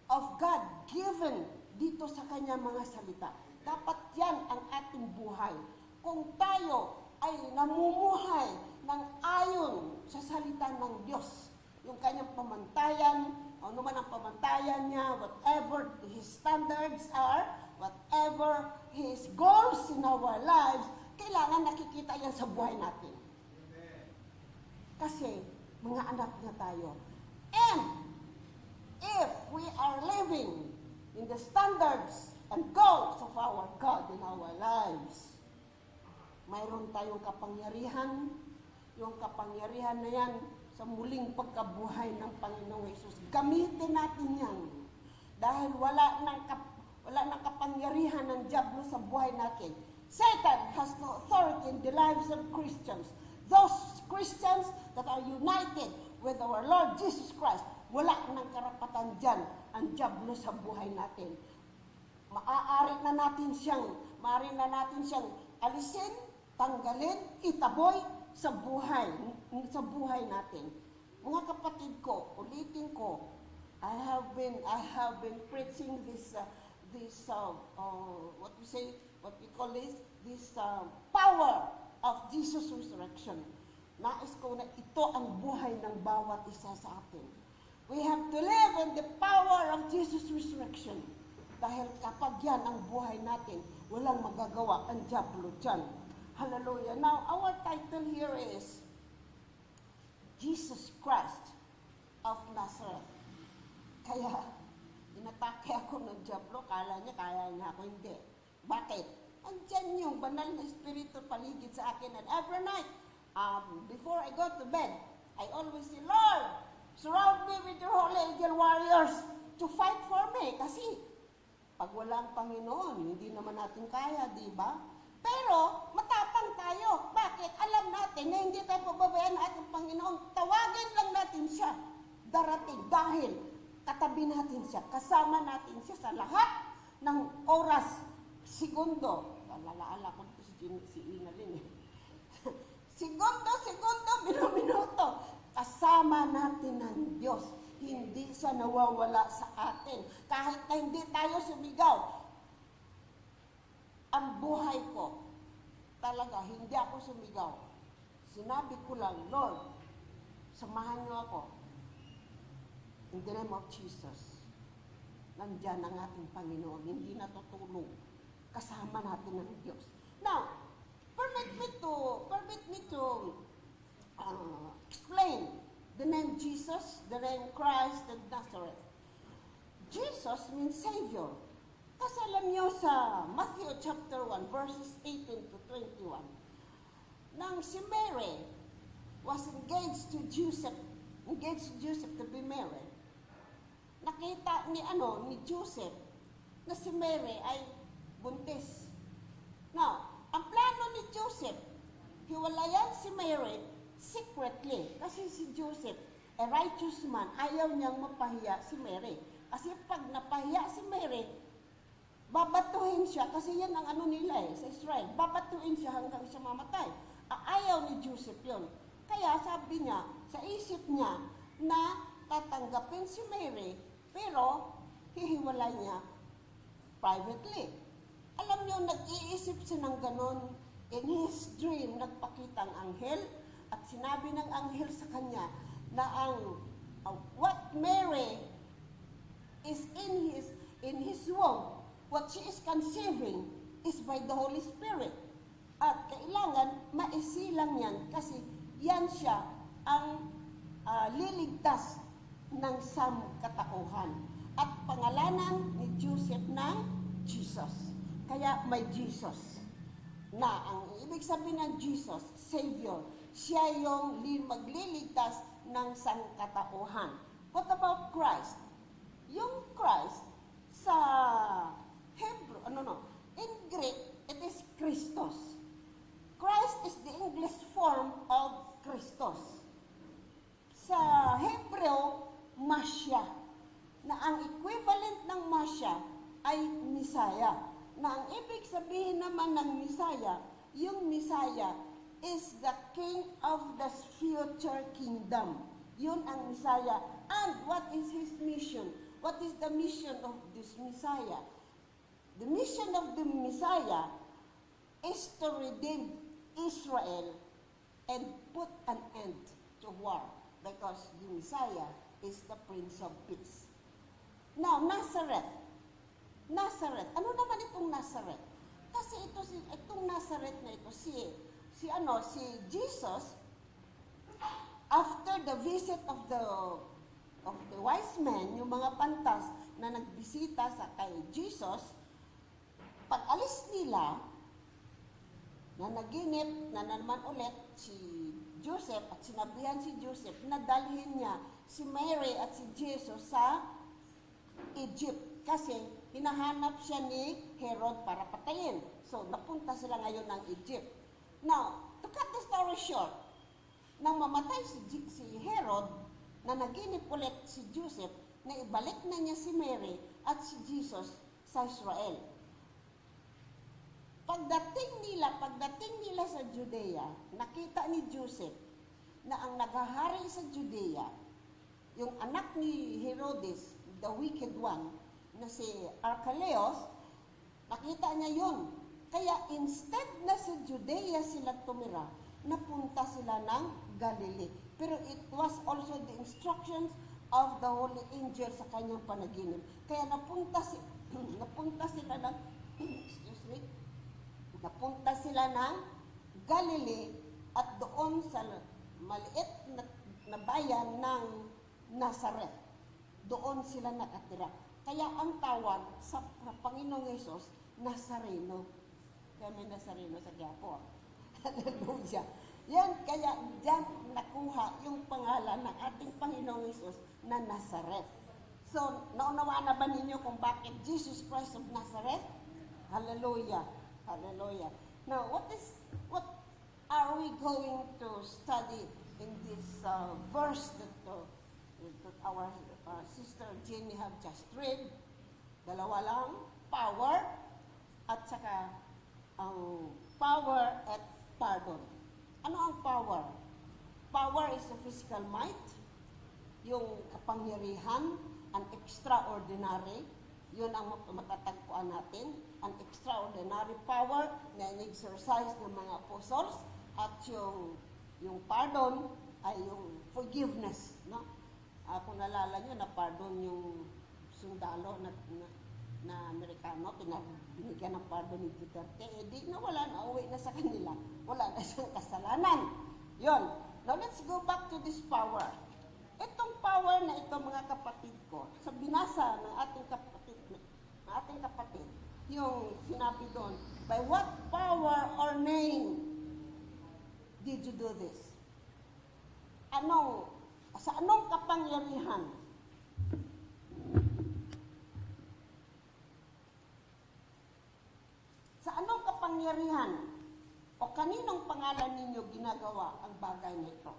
of God given dito sa kanyang mga salita. Dapat yan ang ating buhay. Kung tayo ay namumuhay ng ayon sa salita ng Diyos, yung kanyang pamantayan, ano man ang pamantayan niya, whatever his standards are, whatever his goals in our lives, kailangan nakikita yan sa buhay natin. Kasi, mga anak niya tayo. And, if we are living in the standards and goals of our God in our lives, mayroon tayong kapangyarihan, yung kapangyarihan na yan sa muling pagkabuhay ng Panginoong Hesus. Gamitin natin yan. Dahil wala nang kapangyarihan ng diablo sa buhay natin. Satan has no authority in the lives of Christians. Those Christians that are united with our Lord Jesus Christ, wala nang karapatan dyan ang diablo sa buhay natin. Maaari na natin siyang alisin, tanggalin, itaboy sa buhay natin. Mga kapatid ko, ulitin ko, I have been preaching this power of Jesus resurrection. Nais ko na ito ang buhay ng bawat isa sa atin. We have to live in the power of Jesus resurrection. Dahil kapag yan ang buhay natin, walang magagawa ang diablo dyan. Hallelujah. Now, our title here is Jesus Christ of Nazareth. Kaya, inatake ako ng diablo, kala niya kaya niya ako, hindi. Bakit? Andyan yung banal na espiritu paligid sa akin, and every night, before I go to bed, I always say, Lord, surround me with your holy angel warriors to fight for me. Kasi, pag walang Panginoon, hindi naman natin kaya, di ba? Pero, matapang tayo. Bakit? Alam natin na hindi tayo pababayaan ng ating Panginoon. Tawagin lang natin siya. Darating. Dahil, katabi natin siya. Kasama natin siya sa lahat ng oras, segundo. Lalaala ko si Inalyn. Segundo, minuto. Kasama natin ng Diyos. Hindi siya nawawala sa atin. Kahit na hindi tayo sumigaw, ang buhay ko, talaga, hindi ako sumigaw. Sinabi ko lang, Lord, samahan niyo ako. In the name of Jesus. Nandiyan ang ating Panginoon. Hindi natutulog. Kasama natin ng Diyos. Now, permit me to explain the name Jesus, the name Christ, and Nazareth. Jesus means Savior. Kasi alam niyo sa Matthew chapter 1, verses 18 to 21, nang si Mary was engaged to Joseph to be married, nakita ni Joseph na si Mary ay buntis. Now, ang plano ni Joseph, hiwalayan si Mary secretly. Kasi si Joseph, a righteous man, ayaw niyang mapahiya si Mary. Kasi pag napahiya si Mary, babatuhin siya, kasi yan ang nila sa Israel. Babatuhin siya hanggang siya mamatay. Ayaw ni Joseph yun. Kaya sabi niya, sa isip niya, na tatanggapin si Mary, pero hihiwalay niya privately. Alam niyo, nag-iisip siya ng ganon. In his dream, nagpakita ang anghel, at sinabi ng anghel sa kanya, na ang what Mary is in his womb, what she is conceiving is by the Holy Spirit. At kailangan maisilang yan kasi yan siya ang liligtas ng samkatauhan. At pangalanan ni Joseph ng Jesus. Kaya may Jesus. Na ang ibig sabihin ng Jesus, Savior, siya yung magliligtas ng sangkatauhan. What about Christ? Yung Christ sa Hebrew, in Greek, it is Christos. Christ is the English form of ibig sabihin naman ng Messiah, yung Messiah is the King of the future kingdom. Yun ang Messiah. And what is His mission? What is the mission of this Messiah? The mission of the Messiah is to redeem Israel and put an end to war, because the Messiah is the Prince of Peace. Now, Nazareth. Nazareth. Ano naman itong Nazareth? Kasi itong Nazareth na ito, si Jesus, after the visit of the wise men, yung mga pantas na nagbisita sa kay Jesus, pag alis nila, na naginip na naman ulit si Joseph at sinabihan si Joseph na dalhin niya si Mary at si Jesus sa Egypt kasi hinahanap siya ni Herod para patayin. So, napunta sila ngayon ng Egypt. Now, to cut the story short, nang mamatay si Herod, na naginip ulit si Joseph, na ibalik na niya si Mary at si Jesus sa Israel. Pagdating nila sa Judea, nakita ni Joseph na ang naghahari sa Judea, yung anak ni Herodes, the wicked one, na si Archelaus, nakita niya yun. Kaya instead na sa Judea sila tumira, napunta sila ng Galilee. Pero it was also the instructions of the Holy Angel sa kanyang panaginip. Kaya napunta sila ng napunta sila ng Galilee at doon sa maliit na bayan ng Nazareth. Doon sila nakatira. Kaya ang tawag sa Panginoong Hesus, Nazareno. Kaya may Nazareno sa Quiapo. Hallelujah. Yan, kaya dyan nakuha yung pangalan ng ating Panginoong Hesus na Nazareth. So, naunawaan na ba ninyo kung bakit Jesus Christ of Nazareth? Hallelujah. Hallelujah. Now, what are we going to study in this verse that our sister Jenny have just read? Dalawa lang, power at saka power at pardon. Ano ang power? Power is a physical might, yung kapangyarihan, an extraordinary, yun ang matatagpuan natin, an extraordinary power na in-exercise ng mga apostles, at yung pardon ay yung forgiveness, no? Kung nalala nyo, na pardon yung sundalo na Amerikano, binigyan ng pardon ni Duterte, di na wala na, uwi na sa kanila, wala na siyang kasalanan. Yon. Now let's go back to this power. Itong power na ito, mga kapatid ko, sa binasa ng ating kapatid, yung sinabi doon, by what power or name did you do this? Sa anong kapangyarihan? Sa anong kapangyarihan o kaninong pangalan ninyo ginagawa ang bagay na ito?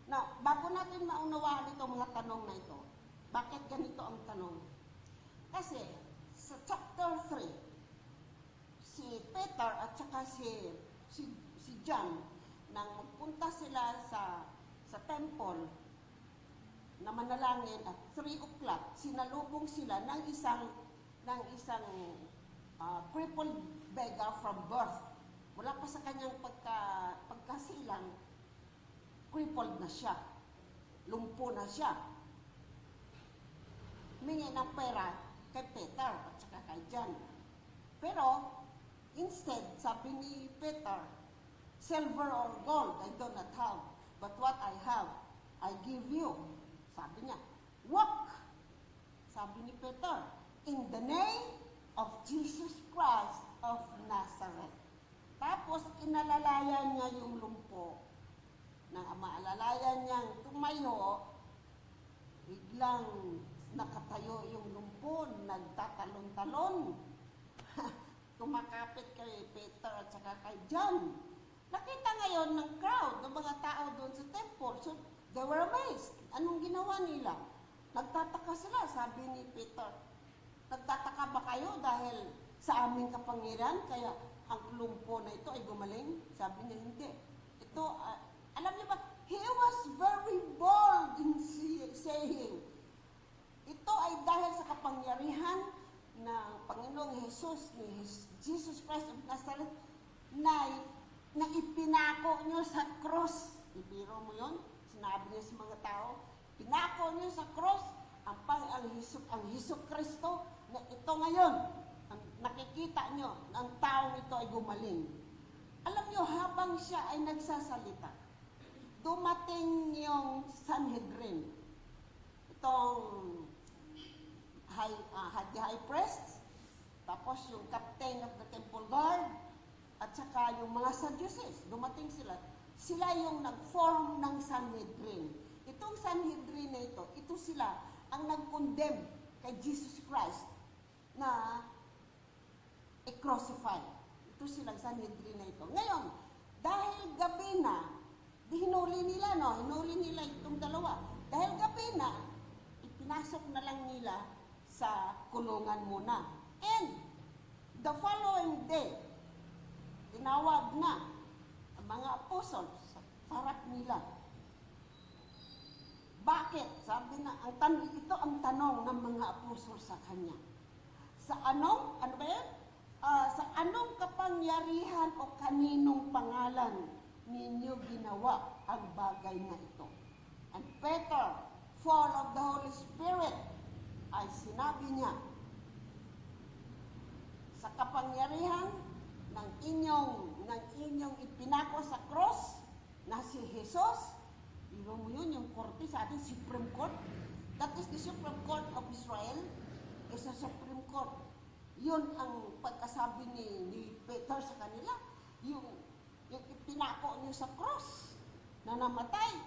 Na, bago natin maunawaan ito mga tanong na ito, bakit ganito ang tanong? Kasi sa chapter 3, si Peter at saka si John, nang magpunta sila sa temple na manalangin at 3 o'clock, sinalubong sila ng isang crippled beggar from birth. Wala pa sa kanyang pagkasilang, crippled na siya. Lumpo na siya. Humingi ng pera kay Peter at saka kay John. Pero, instead, sabi ni Peter, silver or gold I do not have, but what I have, I give you. Sabi niya, walk. Sabi ni Peter, in the name of Jesus Christ of Nazareth. Tapos, inalalayan niya yung lumpo. Nang maalalayan niyang tumayo, biglang nakatayo yung lumpo, nagtatalon-talon. Tumakapit kay Peter at saka kay John. Nakita ngayon ng crowd, ng mga tao doon sa temple. So, they were amazed. Anong ginawa nila? Nagtataka sila, sabi ni Peter. Nagtataka ba kayo dahil sa aming kapangyarihan, kaya ang lumpo na ito ay gumaling? Sabi niya, hindi. Ito, alam niyo ba, he was very bold in saying, ito ay dahil sa kapangyarihan ng Panginoong Jesus, ni Jesus Christ of Nazareth, na ipinako niyo sa cross. Ibiro mo yun? Sinabi niya sa mga tao, pinako niyo sa cross ang Hesus Kristo na ito ngayon, nakikita niyo, ang taong ito ay gumaling. Alam niyo, habang siya ay nagsasalita, dumating yung Sanhedrin, itong high priest, tapos yung captain of the temple guard, at saka yung mga Sadducees, dumating sila. Sila yung nag-form ng Sanhedrin. Itong Sanhedrin na ito sila ang nag-condemn kay Jesus Christ na i-crucify. Ito silang Sanhedrin na ito. Ngayon, dahil gabi na, hinuli nila itong dalawa. Dahil gabi na, ipinasok na lang nila sa kulungan muna. And the following day, tinawag na ang mga apostles sa harap nila. Bakit? Sabi na, ito ang tanong ng mga apostol sa kanya. Sa anong kapangyarihan o kaninong pangalan ninyo ginawa ang bagay na ito? And Peter, full of the Holy Spirit, ay sinabi niya, sa kapangyarihan ng inyong ipinako sa cross na si Jesus, biro mo yun, yung korte sa ating Supreme Court, that is the Supreme Court of Israel, is a Supreme Court. Yun ang pagkasabi ni Peter sa kanila, yung ipinako niyo sa cross na namatay.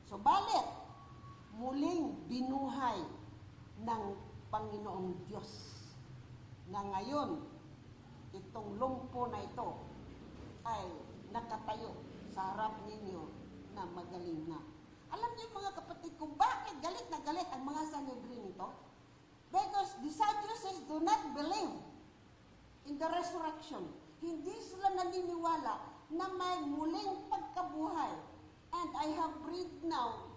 Subalit, muling binuhay ng Panginoong Diyos na ngayon, itong lumpo na ito ay nakatayo sa harap ninyo na magaling na. Alam niyo mga kapatid kung bakit galit na galit ang mga Sanhedrin ito? Because the Sadducees do not believe in the resurrection. Hindi sila naniniwala na may muling pagkabuhay. And I have read now,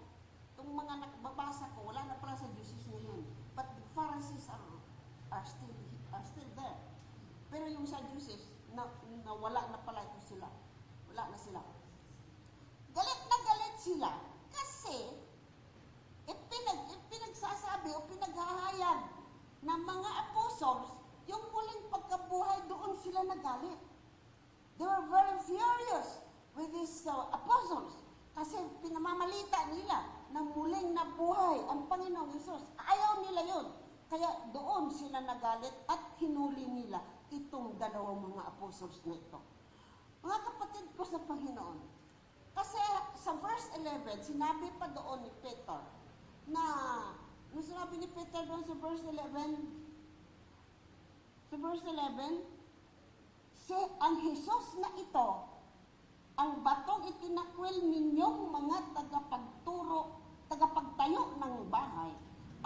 itong mga nakababasa ko, wala na pala sa Sadducees ngayon. But the Pharisees are still there. Pero yung Sadducees, wala na pala ito sila. Wala na sila. Galit na galit sila kasi pinagsasabi o pinaghahayag ng mga apostles yung muling pagkabuhay, doon sila nagalit. They were very furious with these apostles kasi pinamamalita nila na muling nabuhay ang Panginoong Hesus. Ayaw nila yun. Kaya doon sila nagalit at hinuli nila itong dalawang mga apostles na ito. Mga kapatid ko sa Panginoon, kasi sa verse 11, sinabi pa doon ni Peter na, nung sinabi ni Peter doon sa verse 11, ang Jesus na ito, ang batong itinakwil ninyong mga tagapagtayo ng bahay,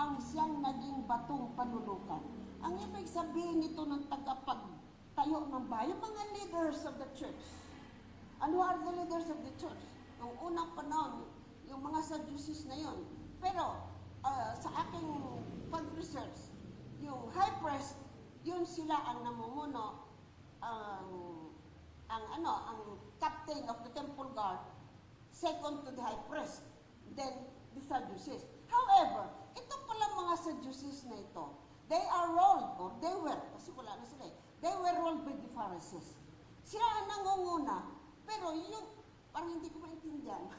ang siyang naging batong panulukan. Ang ibig sabihin nito ng tagapagtayo ng bahay, yung mga leaders of the church. Ano are the leaders of the church? Noong unang panahon, yung mga Sadducees na yun. Pero sa aking pag-research, yung high priest, yun sila ang namumuno, ang captain of the temple guard, second to the high priest, then the Sadducees. However, ito pala mga Sadducees na ito, they are ruled, or they were, kasi wala na sila they were ruled by the Pharisees. Sila ang nangunguna, pero yung, parang hindi ko maintindihan,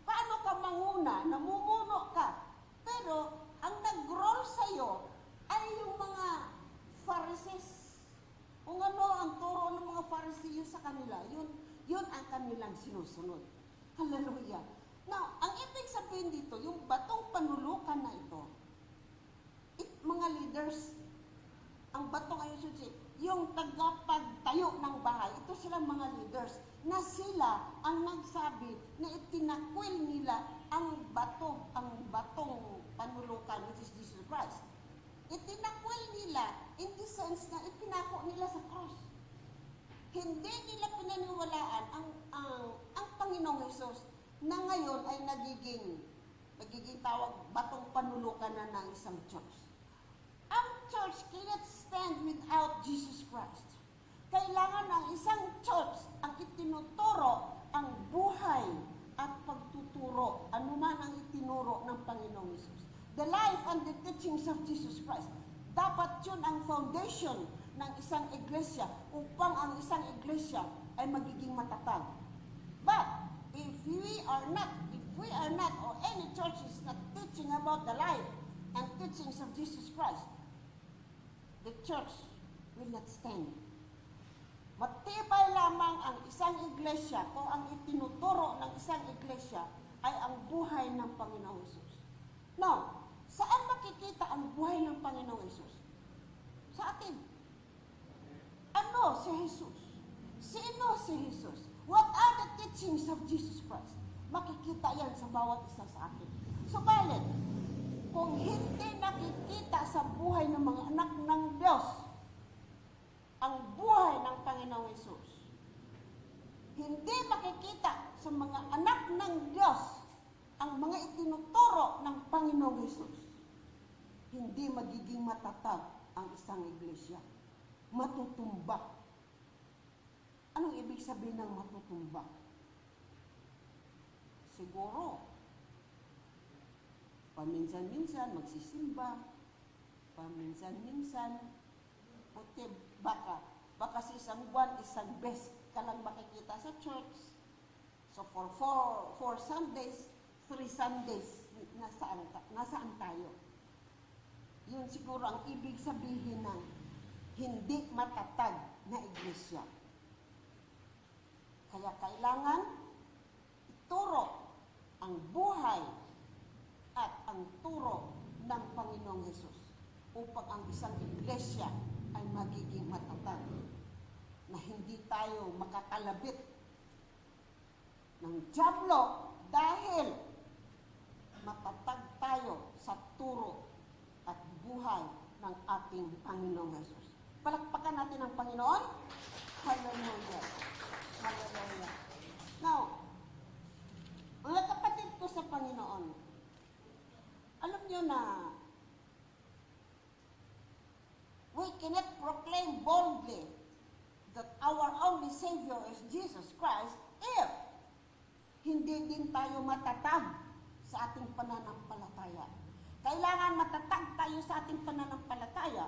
paano ka manguna, namumuno ka, pero ang nag-roll sa'yo ay yung mga Pharisees. Kung ano ang turo ng mga Pharisees sa kanila, yun ang kanilang sinusunod. Hallelujah. Now, ang ibig sabihin dito, yung batong panulukan na ito, mga leaders, ang batong ayun yung tagapagtayo ng bahay, ito silang mga leaders, na sila ang nagsabi na itinakwil nila ang batong panulukan, which is Jesus Christ. Itinakwil nila in the sense na ipinako nila sa cross. Hindi nila pinaniwalaan ang Panginoong Hesus na ngayon ay nagiging tawag batong panulukan na ng isang church. Ang church cannot stand without Jesus Christ. Kailangan ng isang church ang itinuturo ang buhay at pagtuturo, anuman ang itinuro ng Panginoong Hesus. The life and the teachings of Jesus Christ. Dapat yun ang foundation ng isang iglesia upang ang isang iglesia ay magiging matatag. But if we are not, or any church is not teaching about the life and teachings of Jesus Christ, the church will not stand. Matibay lamang ang isang iglesia kung ang itinuturo ng isang iglesia ay ang buhay ng Panginoong Hesus. Now, saan makikita ang buhay ng Panginoong Hesus? Sa atin. Ano si Jesus? Sino si Jesus? What are the teachings of Jesus Christ? Makikita yan sa bawat isa sa atin. Subalit, kung hindi nakikita sa buhay ng mga anak ng Diyos, ang buhay ng Panginoong Hesus, hindi makikita sa mga anak ng Diyos ang mga itinuturo ng Panginoong Hesus, hindi magiging matatag ang isang iglesia. Matutumba. Anong ibig sabihin ng matutumba? Siguro, paminsan-minsan magsisimba, paminsan-minsan, puti, baka sa isang buwan, isang beses ka lang makikita sa church. So for 4 Sundays, 3 Sundays, nasaan tayo? Yun siguro ang ibig sabihin ng hindi matatag na iglesia. Kaya kailangan ituro ang buhay at ang turo ng Panginoong Hesus upang ang isang iglesia ay magiging matatag, na hindi tayo makakalabit ng dyablo dahil matatag tayo sa turo at buhay ng ating Panginoong Hesus. Palakpakan natin ang Panginoon. Hallelujah. Hallelujah. Now, mga kapatid ko sa Panginoon, alam niyo na we cannot proclaim boldly that our only Savior is Jesus Christ if hindi din tayo matatag sa ating pananampalataya. Kailangan matatag tayo sa ating pananampalataya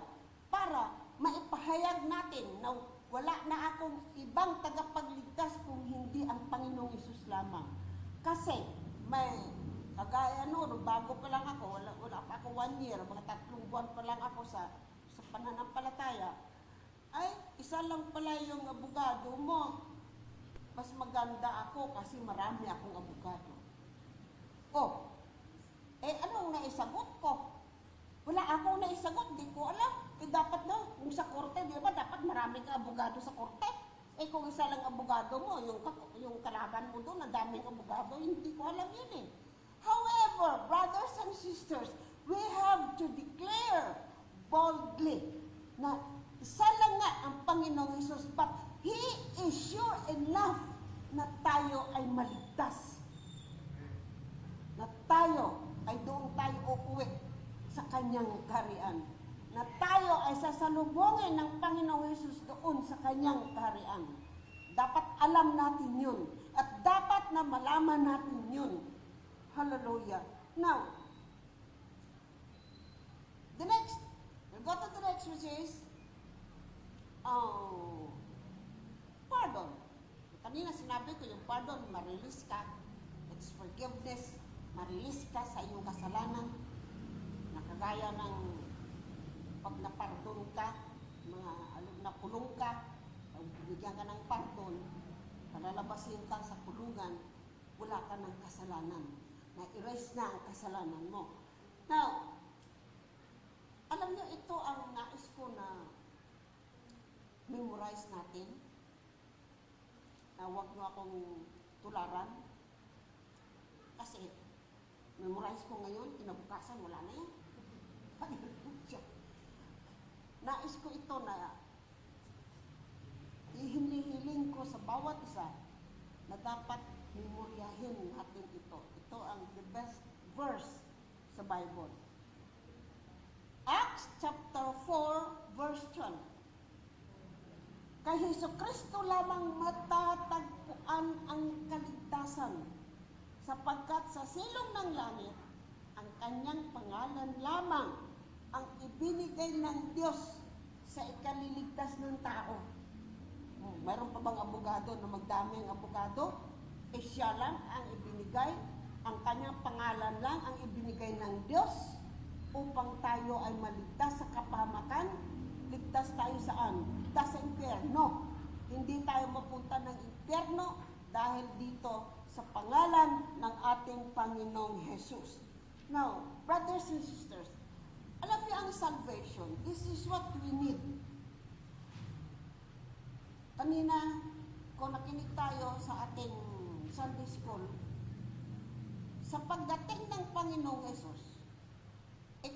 para maipahayag natin na wala na akong ibang tagapagligtas kung hindi ang Panginoong Hesus lamang. Kasi may kagaya noon, bago pa lang ako, wala pa ako 1 year, mga 3 buwan pa lang ako sa pananampalataya, ay isa lang pala yung abogado mo. Mas maganda ako kasi marami akong abogado. Oh, anong naisagot ko? Wala akong naisagot, di ko alam. Dapat no, kung sa korte, di ba, dapat marami kang abogado sa korte. Kung isa lang abogado mo, yung kalaban mo doon, ang daming abogado, hindi ko alam yun eh. However, brothers and sisters, we have to declare boldly na isa lang nga ang Panginoong Hesus, but He is sure enough na tayo ay maligtas. Na tayo ay doon tayo uuwi sa Kanyang kaharian. Na tayo ay sasalubungin ng Panginoong Hesus doon sa Kanyang kaharian. Dapat alam natin yun. At dapat na malaman natin yun. Hallelujah. Now, we'll go to the next which is, pardon. Kanina sinabi ko yung pardon, marilis ka. It's forgiveness. Marilis ka sa iyong kasalanan. Nakagaya ng pag napardon ka, nakulong ka, bigyan ka ng pardon, palalabasin ka sa kulungan, wala ka ng kasalanan. Na-erase na ang kasalanan mo. Now, alam niyo, ito ang nais ko na memorize natin. Na huwag niyo akong tularan. Kasi, memorize ko ngayon, kinabukasan, wala na yan. nais ko ito na ihinihiling ko sa bawat isa na dapat memoryahin natin ito. Ito ang the best verse sa Bible. Acts chapter 4 verse 12. Kay Hesukristo lamang matatagpuan ang kaligtasan, sapagkat sa silong ng langit, ang kanyang pangalan lamang ang ibinigay ng Diyos sa ikaliligtas ng tao. Mayroon pa bang abogado na magdami ang abogado? Siya lang ang ibinigay, ang kanyang pangalan lang ang ibinigay ng Diyos upang tayo ay maligtas sa kapahamakan. Ligtas tayo saan? Ligtas sa impyerno. Hindi tayo mapunta ng impyerno dahil dito sa pangalan ng ating Panginoong Jesus. Now, brothers and sisters, alam niyo ang salvation, this is what we need. Kanina, kung nakinig tayo sa ating Sunday School, sa pagdating ng Panginoong Jesus,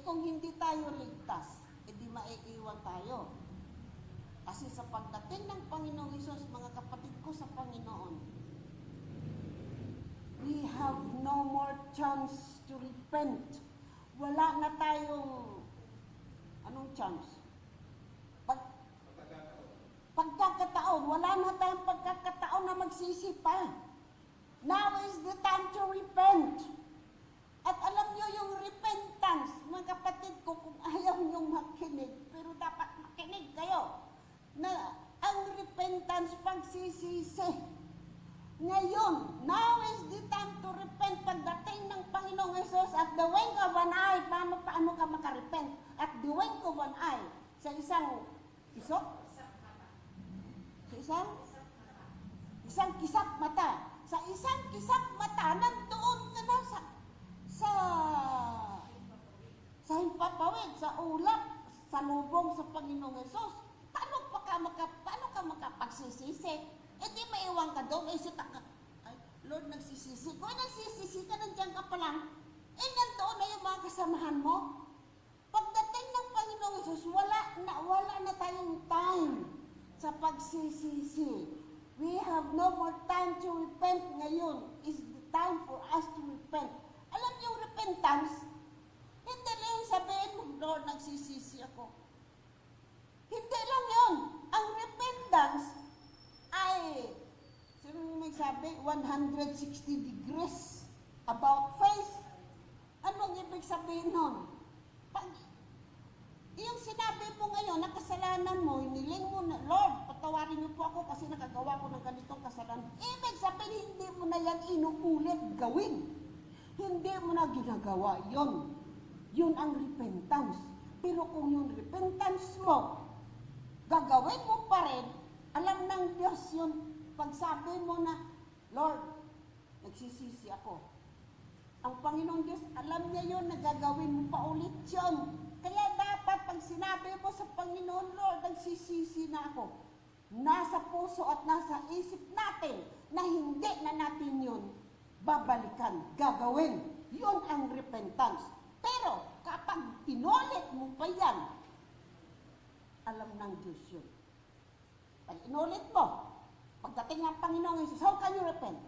kung hindi tayo ligtas, di maiiwan tayo. Kasi sa pagdating ng Panginoong Jesus, mga kapatid ko sa Panginoon, we have no more chance to repent. Wala na tayong, anong chance? Pagkakataon. Wala na tayong pagkakataon na magsisi pa. Now is the time to repent. At alam nyo yung repentance, mga kapatid ko, kung ayaw nyong makinig, pero dapat makinig kayo, na ang repentance pagsisisi. Ngayon, now is the time to repent. Pagdating ng Panginoong Jesus at the wink of an eye, paano ka makarepent? At the wink of an eye, sa isang isok? Sa isang kisap mata. Sa isang kisap mata, nandoon ka na sa himpapawid, sa ulap, sa lubong sa Panginoong Jesus. Paano ka makapagsisisi? Di maiwan ka doon, Lord, nagsisisi ko. Nagsisisi ka, nandiyan ka pa lang. Nandoon na yung mga kasamahan mo. Pagdating ng Panginoong Jesus, wala na tayong time sa pagsisisi. We have no more time to repent. Ngayon is the time for us to repent. Alam niyo yung repentance, hindi lang yung sabihin mo, Lord, nagsisisi ako. Hindi lang yun. Ang repentance ay, sino may sabi, 160 degrees about face. Anong ibig sabihin nun? Yung sinabi mo ngayon, na kasalanan mo, hiniling mo na, Lord, patawarin niyo po ako kasi nakagawa ko ng ganitong kasalanan. Ibig sabihin, hindi mo na yan inuulit gawin. Hindi mo na ginagawa yon. Yun ang repentance. Pero kung yung repentance mo, gagawin mo pa rin, alam ng Diyos yun. Pagsabi mo na, Lord, nagsisisi ako. Ang Panginoong Diyos, alam niya yun, nagagawin mo pa ulit yun. Kaya dapat pag sinabi mo sa Panginoon, Lord, nagsisisi na ako. Nasa puso at nasa isip natin na hindi na natin yun babalikan, gagawin. Yun ang repentance. Pero kapag inulit mo pa yan, alam ng Diyos yun. Pag inulit mo, pagdating ng Panginoong Jesus, how can you repent?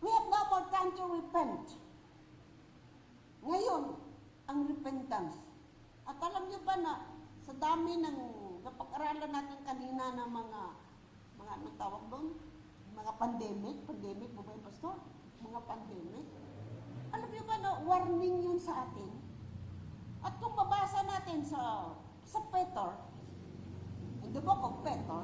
We have no more time to repent. Ngayon, ang repentance. At alam niyo ba na sa dami ng napag-aralan natin kanina ng mga anong tawag doon? Mga pandemic mo ba yung pastor? Mga pandemic. Alam niyo ba na warning yun sa atin? At kung mabasa natin sa Peter, in the book of Peter,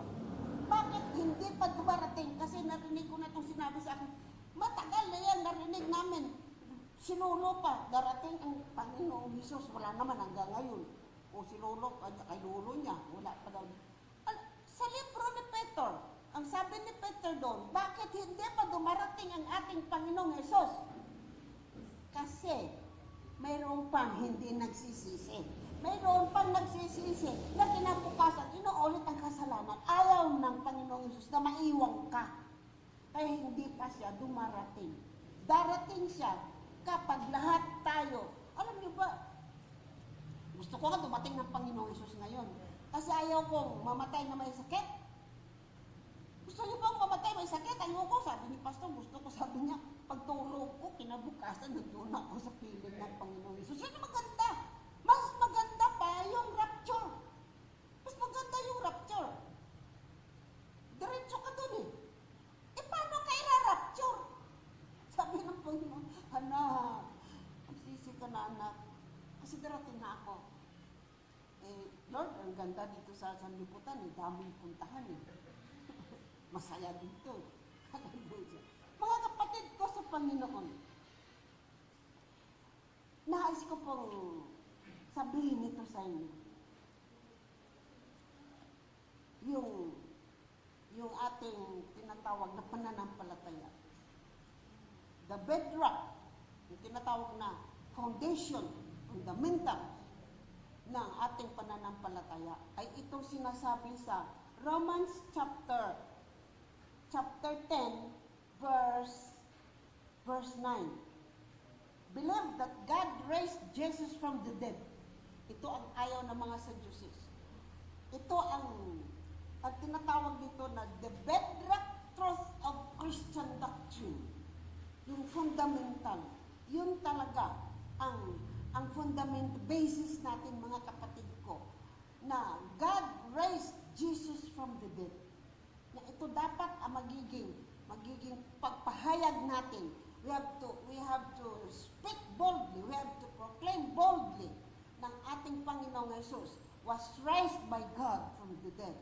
bakit hindi pa dumarating? Kasi narinig ko na itong sinabi sa akin, matagal na yan, narinig namin. Sinulo pa, darating ang Panginoong Jesus, wala naman hanggang ngayon. O sinulo, kay lulo niya, wala pa daw. Sa libro ni Peter, ang sabi ni Peter doon, bakit hindi pa dumarating ang ating Panginoong Jesus? Kasi mayroon pang hindi nagsisisi. Mayroon pang nagsisisi na kinabukasan, inuulit ang kasalanan. Ayaw ng Panginoong Jesus na maiwan ka. Kaya hindi pa siya dumarating. Darating siya kapag lahat tayo, alam niyo ba, gusto ko nga dumating ng Panginoong Jesus ngayon. Kasi ayaw kong mamatay na may sakit. Gusto niyo bang mamatay may sakit? Ayoko, sabi ni Pastor, gusto ko, sabi niya, pagtulog ko, kinabukasan, nandun ako sa piling ng Panginoon Yesus. Yan ang maganda. Mas maganda pa yung rapture. Mas maganda yung rapture. Diretso ka dun eh. Eh, paano ka ira-rapture? Sabi ng Panginoon, anak, magsisi ka na anak. Kasi darating na ako. Eh, Lord, ang ganda dito sa sanlibutan eh. Daming puntahan eh. Masaya dito. Hallelujah. Mga kapatid ko sa Panginoon, nais ko pong sabihin ito sa inyo. Yung ating tinatawag na pananampalataya. The bedrock, yung tinatawag na foundation, fundamental ng ating pananampalataya ay itong sinasabi sa Romans chapter 10 verse 9. Believe that God raised Jesus from the dead. Ito ang ayaw ng mga Sadducees. Ito ang tinatawag dito na the bedrock truth of Christian doctrine. Yung fundamental. Yun talaga ang fundamental basis natin, mga kapatid ko, na God raised Jesus from the dead. Na ito dapat ang magiging pagpahayag natin. We have to speak boldly, we have to proclaim boldly ng ating Panginoong Jesus was raised by God from the dead.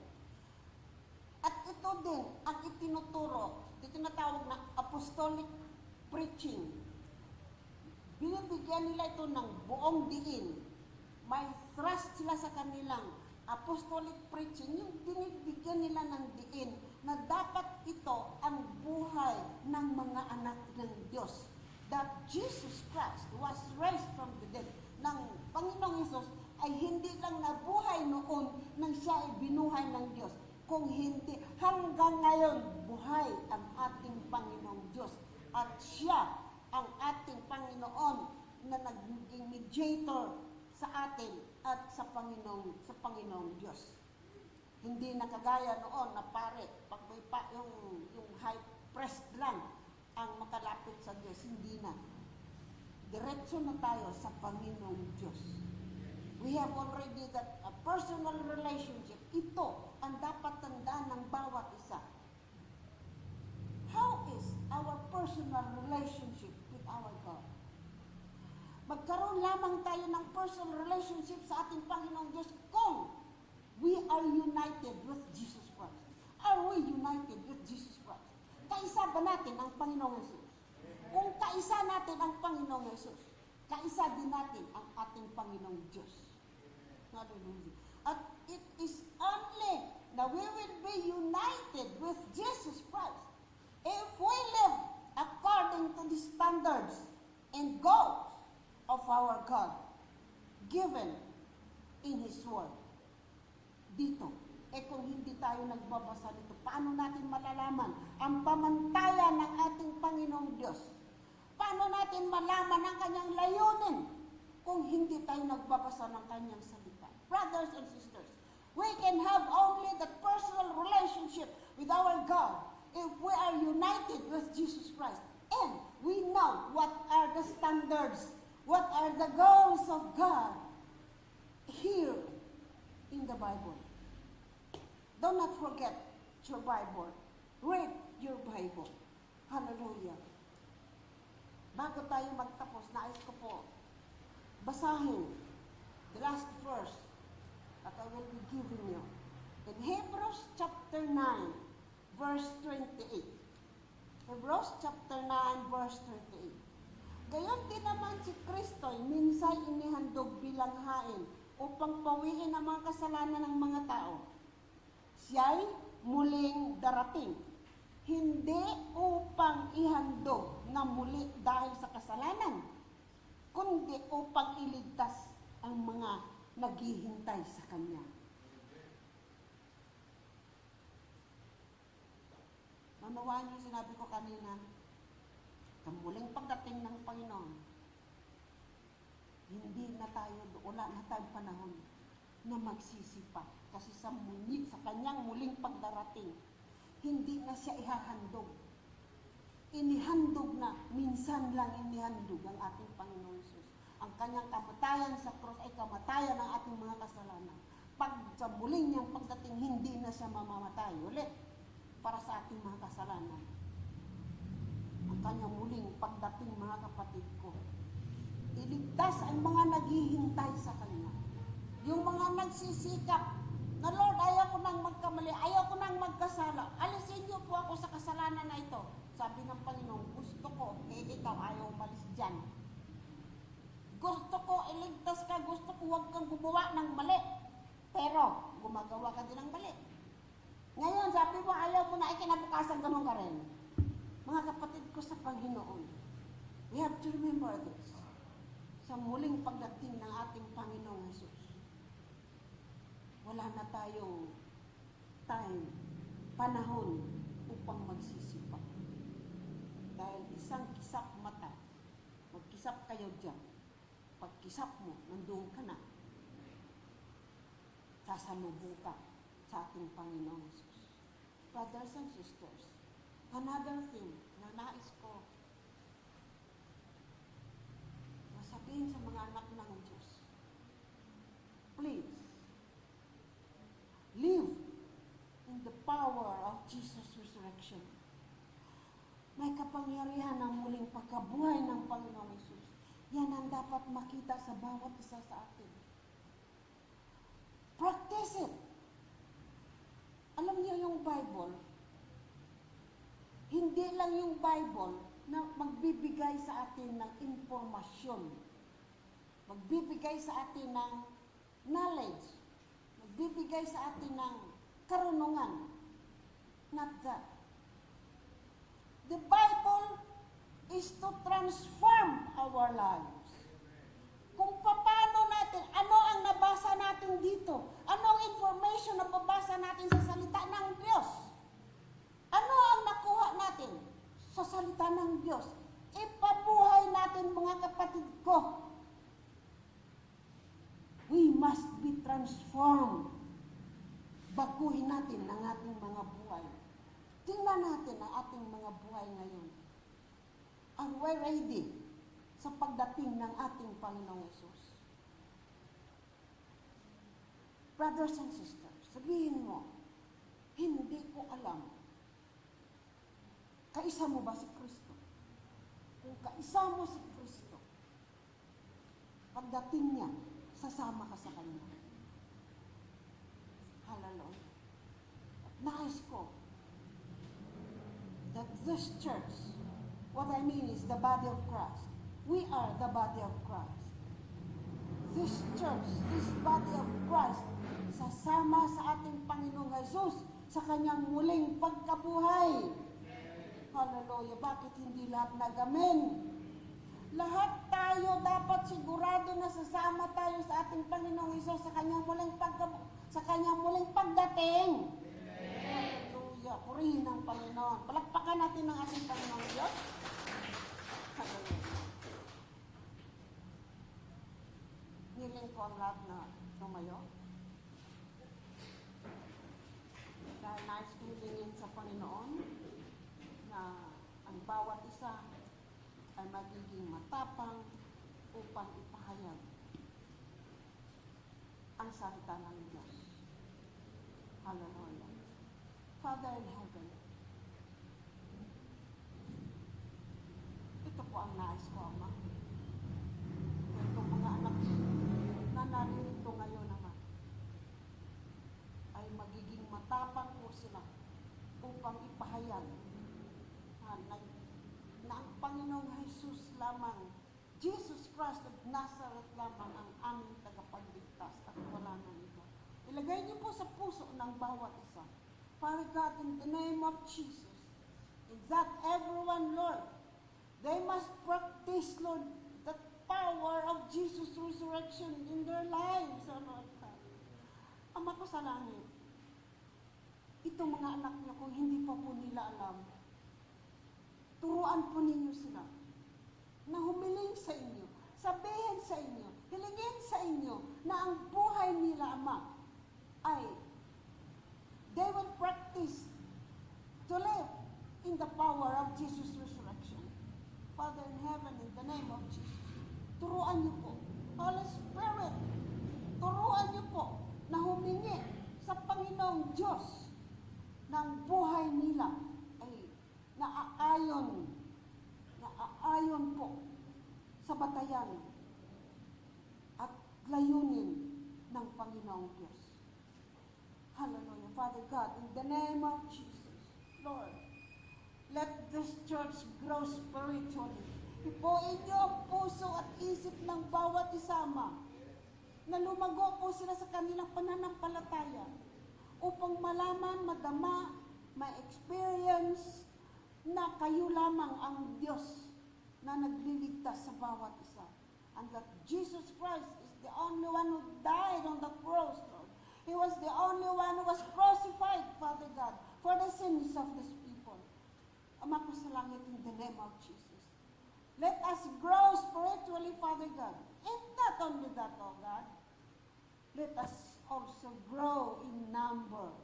At ito din ang itinuturo, tinatawag na apostolic preaching. Binibigyan nila ito ng buong diin. May thrust sila sa kanilang apostolic preaching, yung binibigyan nila ng diin na dapat ito ang buhay ng mga anak ng Diyos. That Jesus Christ was raised from the dead. Ng Panginoong Hesus ay hindi lang nabuhay noon nang siya ay binuhay ng Diyos. Kung hindi, hanggang ngayon, buhay ang ating Panginoong Diyos. At siya ang ating Panginoon na naging mediator sa atin at sa Panginoong Diyos. Hindi na kagaya noon na pare, pag may yung high priest lang ang makalapit sa Diyos, hindi na. Diretso na tayo sa Panginoong Diyos. We have already that a personal relationship. Ito ang dapat tandaan ng bawat isa. How is our personal relationship with our God? Magkaroon lamang tayo ng personal relationship sa ating Panginoong Diyos kung we are united with Jesus Christ. Are we united with Jesus Christ? Kaisa ba natin ang Panginoong Jesus? Kung kaisa natin ang Panginoong Jesus, kaisa din natin ang ating Panginoong Diyos. Hallelujah. At it is only na we will be united with Jesus Christ if we live according to the standards and goals of our God given in His Word. Dito, kung hindi tayo nagbabasa nito, paano natin malalaman ang pamantayan ng ating Panginoong Diyos? Paano natin malaman ang kanyang layunin kung hindi tayo nagbabasa ng kanyang salita? Brothers and sisters, we can have only the personal relationship with our God if we are united with Jesus Christ and we know what are the standards, what are the goals of God here in the Bible. Do not forget your Bible. Read your Bible. Hallelujah. Bago tayo magtapos, nais ko po basahin the last verse that I will be giving you. In Hebrews chapter 9, verse 28. Hebrews chapter 9, verse 28. Gayon din naman si Kristo'y minsay inihandog bilang hain upang pawiin ang mga kasalanan ng mga tao. Siya'y muling darating, hindi upang ihandog na muli dahil sa kasalanan, kundi upang iligtas ang mga naghihintay sa Kanya. Manawaan niyo sinabi ko kanina, sa muling pagdating ng Panginoon, hindi na tayo, wala na tayong panahon na magsisi pa. Kasi sa kanyang muling pagdarating, hindi na siya ihahandog. Inihandog na, minsan lang inihandog ang ating Panginoon Jesus. Ang kanyang kamatayan sa cross ay kamatayan ng ating mga kasalanan. Pag sa muling niyang pagdating, hindi na siya mamamatay ulit para sa ating mga kasalanan. Ang kanyang muling pagdating, mga kapatid ko, iligtas ang mga naghihintay sa kanya. Yung mga nagsisikap na, Lord, ayaw ko nang magkamali, ayaw ko nang magkasala, alisin niyo po ako sa kasalanan na ito. Sabi ng Panginoon, gusto ko, ikaw ayaw umalis dyan. Gusto ko, iligtas ka, gusto ko, huwag kang gumawa ng mali. Pero, gumagawa ka din ng mali. Ngayon, sabi mo, ayaw mo na, kinabukasan ganun ka rin. Mga kapatid ko sa Panginoon, we have to remember this. Sa muling pagdating ng ating Panginoong Jesus, wala na tayong time, panahon upang magsisipa. Dahil isang kisap mata, magkisap kayo dyan. Pagkisap mo, nandoon ka na. Sasalubong ka sa ating Panginoong Jesus. Brothers and sisters, another thing na nais ko masabihin sa mga anak ng Diyos, please, live in the power of Jesus' resurrection. May kapangyarihan ng muling pagkabuhay ng Panginoong Jesus. Yan ang dapat makita sa bawat isa sa atin. Practice it. Alam niyo yung Bible, hindi lang yung Bible na magbibigay sa atin ng impormasyon, magbibigay sa atin ng knowledge, magbibigay sa atin ng karunungan. Not that. The Bible is to transform our lives. Kung paano natin, ano ang nabasa natin dito? Ano ang information na babasa natin sa salita ng Diyos? Ano ang nakuha natin sa salita ng Diyos? Ipabuhay natin, mga kapatid ko. We must be transformed. Baguhin natin ang ating mga buhay. Tingnan natin ang ating mga buhay ngayon. Are we ready sa pagdating ng ating Panginoong Jesus? Brothers and sisters, sabihin mo, hindi ko alam. Kaisa mo ba si Kristo? Kung kaisa mo si Kristo, pagdating niya, sasama ka sa Kanya. Hallelujah. At nais ko that this church, what I mean is the body of Christ. We are the body of Christ. This church, this body of Christ, sasama sa ating Panginoong Jesus sa Kanyang muling pagkabuhay. Hallelujah. Bakit hindi lahat nagamin? Lahat tayo dapat sigurado na sasama tayo sa ating Panginoong Jesus sa Kanyang muling pagdating. Hallelujah. Purihin ang Panginoon. Palakpakan natin ang ating Panginoong Diyos. Hallelujah. Niling ko ang lahat na tumayo. Dahil nais kong hilingin sa Panginoon na ang bawat isa ay magiging matapang upang ipahayag ang salita ng Diyos. Hallelujah. Father in heaven, ito po ang nais ko, Ama. Itong mga anak na naririto ngayon, Ama, ay magiging matapang po sila upang ipahayag na ang Panginoong Jesus lamang, Jesus Christ of Nazareth lamang ang aming tagapagligtas at wala nang iba. Ilagay niyo po sa puso ng bawat isa. Father God, in the name of Jesus, is that everyone, Lord, they must practice, Lord, the power of Jesus' resurrection in their lives, O Lord God. Ama ko sa langit, itong mga anak niyo kung hindi pa po nila alam, turuan po ninyo sila na humiling sa inyo, sabihin sa inyo, Hilingin sa inyo na ang buhay nila, Ama, ay they will practice to live in the power of Jesus' resurrection. Father in heaven, in the name of Jesus, turuan niyo po. Holy Spirit, turuan niyo po na humingi sa Panginoong Diyos ng buhay nila ay naaayon po sa batayan at layunin ng Panginoong Diyos. Hallelujah. Father God, in the name of Jesus, Lord, let this church grow spiritually. Ipuin niyo ang puso at isip ng bawat isama na lumago po sila sa kanilang pananampalataya upang malaman, madama, ma-experience na kayo lamang ang Diyos na nagliligtas sa bawat isa. And that Jesus Christ is the only one who died on the cross, Lord. He was the only one who was crucified, Father God, for the sins of these people. Ama ko sa langit, in the name of Jesus. Let us grow spiritually, Father God. And not only that, oh God, let us also grow in number.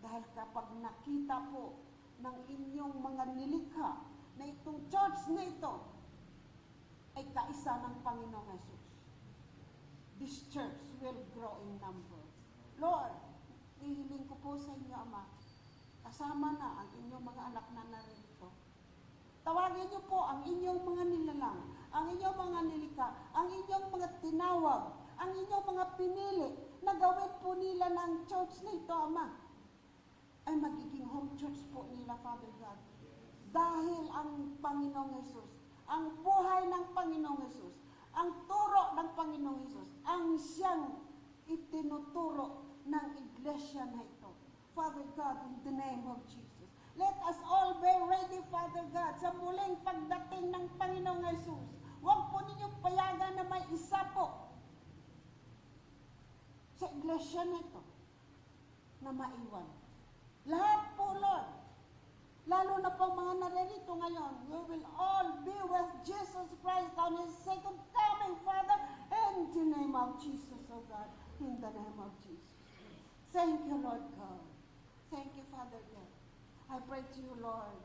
Dahil kapag nakita po ng inyong mga nilikha na itong church na ito ay kaisa ng Panginoong Jesus, this church will grow in number. Lord, hihiling ko po sa inyo, Ama, kasama na ang inyong mga anak na naririto. Tawagin niyo po ang inyong mga nilalang, ang inyong mga nilikha, ang inyong mga tinawag, ang inyong mga pinili na gawin po nila ng church na ito, Ama, ay magiging home church po nila, Father God. Dahil ang Panginoong Jesus, ang buhay ng Panginoong Jesus, ang turo ng Panginoong Jesus, ang siyang itinuturo ng iglesia na ito. Father God, in the name of Jesus, let us all be ready, Father God, sa muling pagdating ng Panginoong Jesus. Huwag po ninyong payagan na may isa po sa iglesia na ito na maiwan. Lahat po, Lord, lalo na pong mga naririto ngayon, we will all be with Jesus Christ on His second coming, Father, in the name of Jesus, oh God, in the name of Jesus. Thank you, Lord God. Thank you, Father God. I pray to you, Lord,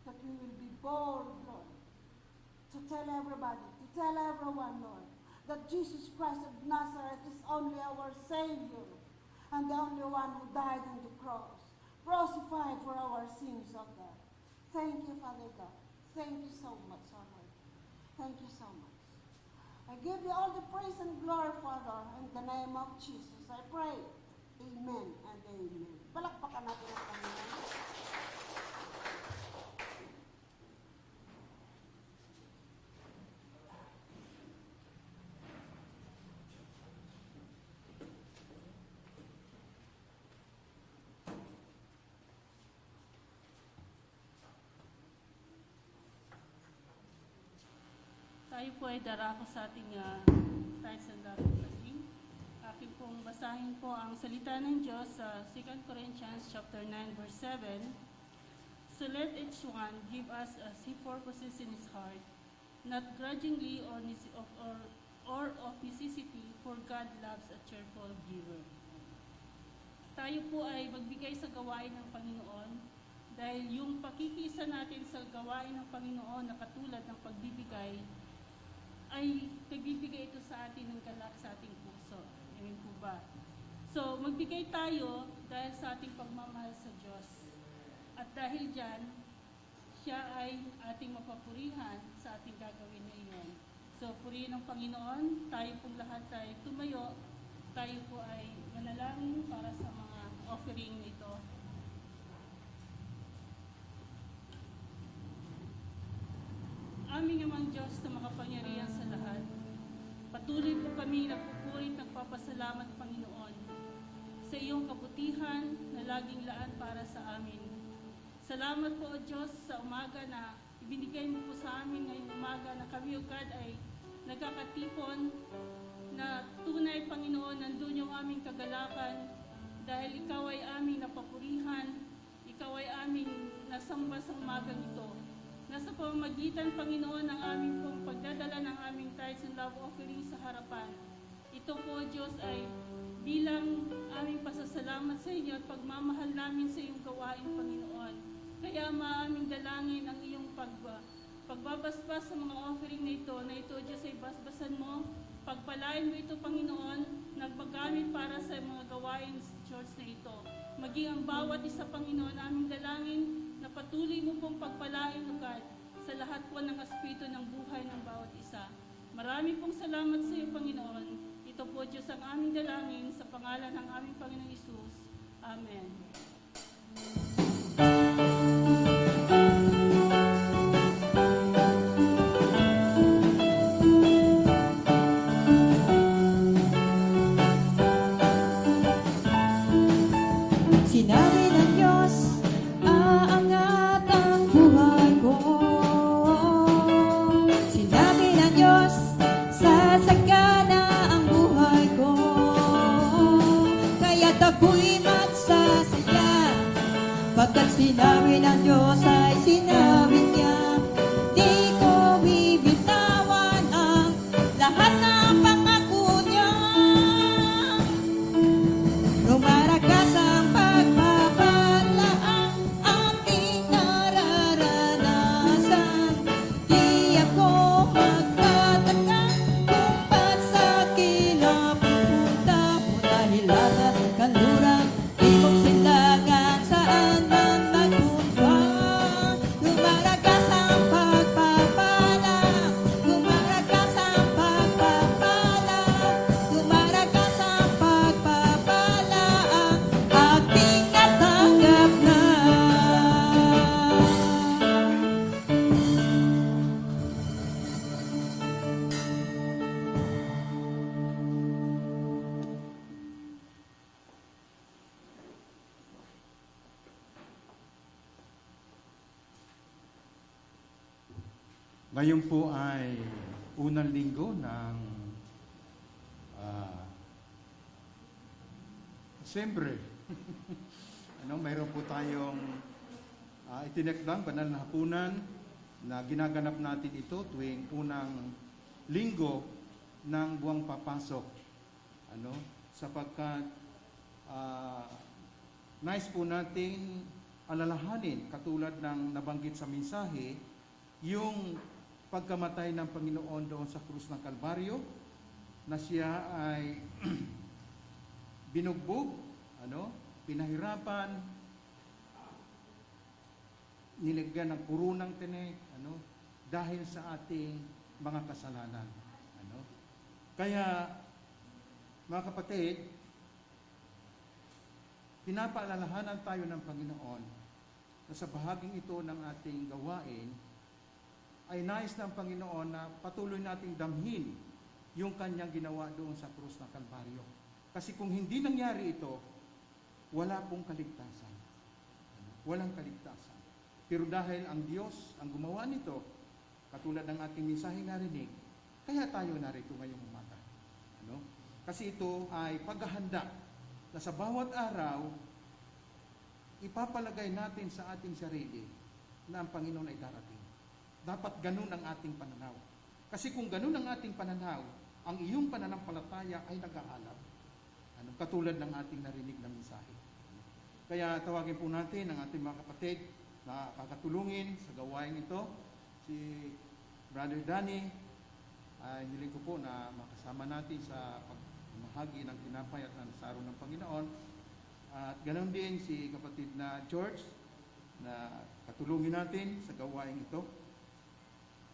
that we will be bold, Lord, to tell everybody, to tell everyone, Lord, that Jesus Christ of Nazareth is only our Savior and the only one who died on the cross, crucified for our sins, oh God. Thank you, Father God. Thank you so much, oh Lord. Thank you so much. I give you all the praise and glory, Father, in the name of Jesus. I pray. Amen and amen. Palakpakan natin ang Panginoon. Tayo po ay darako sa ating tayo sa dating. Aking pong basahin po ang salita ng Diyos sa 2 Corinthians chapter 9 verse 7. So let each one give us as he purposes in his heart, not grudgingly or of necessity, for God loves a cheerful giver. Tayo po ay magbigay sa gawain ng Panginoon dahil yung pakikisa natin sa gawain ng Panginoon na katulad ng pagbibigay ay nagbibigay ito sa atin ng galak sa ating puso. Amen po ba? So, magbigay tayo dahil sa ating pagmamahal sa Diyos. At dahil dyan, siya ay ating mapapurihan sa ating gagawin na iyon. So, purihin ng Panginoon, tayo pong lahat ay tumayo, tayo po ay manalangin para sa mga offering nito. Aming amang Diyos na makapangyarihan sa lahat, patuloy po kami nagpupurit nagpapasalamat, Panginoon, sa iyong kabutihan na laging laan para sa amin. Salamat po, O Diyos, sa umaga na ibinigay mo po sa amin ngayong umaga na kami, O God, ay nagkakatipon na tunay, Panginoon, nandun yung aming kagalakan dahil ikaw ay aming napapurihan, ikaw ay aming nasamba sa umagang ito. nasa pamamagitan, Panginoon, ng aming pong pagdadala ng aming tithes and love offering sa harapan. Ito po, Diyos, ay bilang aming pasasalamat sa inyo at pagmamahal namin sa iyong gawain, Panginoon. Kaya maaming dalangin ang iyong pagbabasbas sa mga offering na ito, Diyos, ay basbasan mo. Pagpalain mo ito, Panginoon, nagpagamit para sa mga gawain sa church na ito. Maging ang bawat isa, Panginoon, aming dalangin na patuloy mo pong pagpalain, Lugad, sa lahat po ng aspeto ng buhay ng bawat isa. Marami pong salamat sa iyo, Panginoon. Ito po, Diyos, ang aming dalangin sa pangalan ng aming Panginoong Hesus. Amen. Sinabi ng Diyos, aangat ang buhay ko. Sinabi ng Diyos, sasagana ang buhay ko. Kaya't ako'y magsasaya, pagkat sinabi ng Diyos ay sinabi niya. Di ko bibitawan ang lahat ng pangako niya. Lumarakas ang pagpapala ang aking nararanasan. Di ako magtataka kung ba't sa kinapupunta mo dahil lahat kanluran, ibong silangan saan man magpunta. Lumarakas ang pagpapala, lumarakas ang pagpapala, lumarakas ang pagpapala ang aking natanggap na. Ngayon po ay unang linggo ng Desyembre. Mayroon po tayong itinakdang banal na hapunan na ginaganap natin ito tuwing unang linggo ng buwang papasok. Sapagkat nais po natin alalahanin, katulad ng nabanggit sa mensahe, yung pagkamatay ng Panginoon doon sa krus ng Kalbaryo, na siya ay binugbog, pinahirapan, nilagyan ng kurunang tinik, dahil sa ating mga kasalanan. Kaya, mga kapatid, pinapaalalahanan tayo ng Panginoon na sa bahaging ito ng ating gawain, ay nais ng Panginoon na patuloy nating damhin yung kanyang ginawa doon sa krus ng Kalbaryo. Kasi kung hindi nangyari ito, wala pong kaligtasan. Walang kaligtasan. Pero dahil ang Diyos ang gumawa nito, katulad ng ating mensahe narinig, kaya tayo narito ngayong umaga. Kasi ito ay paghahanda na sa bawat araw, ipapalagay natin sa ating sarili na ang Panginoon ay darating. Dapat ganun ang ating pananaw. Kasi kung ganun ang ating pananaw, ang iyong pananampalataya ay nag-aalab. Katulad ng ating narinig na mensahe. Kaya tawagin po natin ang ating mga kapatid na kakatulungin sa gawain ito. Si Brother Danny, ay hiling ko po na makasama natin sa pagmahagi ng tinapay at ng saro ng Panginoon. At ganoon din si kapatid na George na katulungin natin sa gawain ito.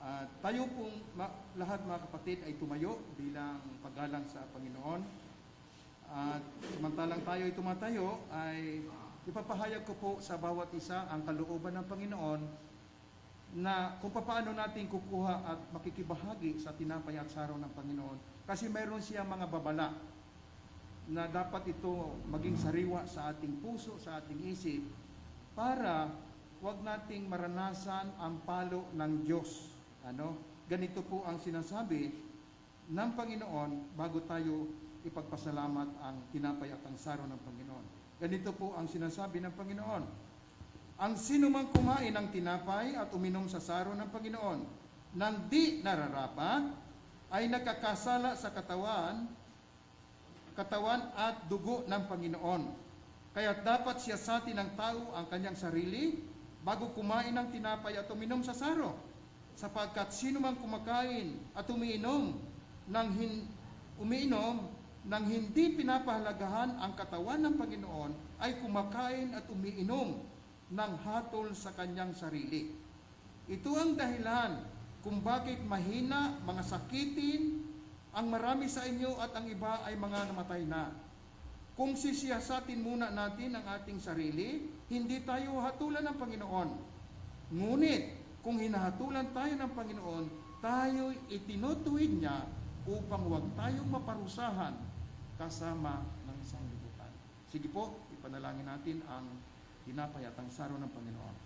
At tayo pong lahat mga kapatid ay tumayo bilang paggalang sa Panginoon. At samantalang tayo ay tumatayo, ay ipapahayag ko po sa bawat isa ang kalooban ng Panginoon na kung paano natin kukuha at makikibahagi sa tinapay at saro ng Panginoon. Kasi mayroon siya mga babala na dapat ito maging sariwa sa ating puso, sa ating isip, para wag nating maranasan ang palo ng Diyos. Ganito po ang sinasabi ng Panginoon bago tayo ipagpasalamat ang tinapay at ang saro ng Panginoon. Ganito po ang sinasabi ng Panginoon. Ang sino mang kumain ng tinapay at uminom sa saro ng Panginoon nang di nararapat ay nagkakasala sa katawan at dugo ng Panginoon. Kaya dapat siyasatin ng tao ang kanyang sarili bago kumain ng tinapay at uminom sa saro. Sapagkat sino mang kumakain at umiinom nang hindi pinapahalagahan ang katawan ng Panginoon ay kumakain at umiinom ng hatol sa kanyang sarili. Ito ang dahilan kung bakit mahina, mga sakitin, ang marami sa inyo at ang iba ay mga namatay na. Kung sisiyasatin muna natin ang ating sarili, hindi tayo hatulan ng Panginoon. Ngunit, kung hinahatulan tayo ng Panginoon, tayo'y itinutuwid niya upang huwag tayong maparusahan kasama ng sanglibutan. Sige po, ipanalangin natin ang tinapay at ang saro ng Panginoon.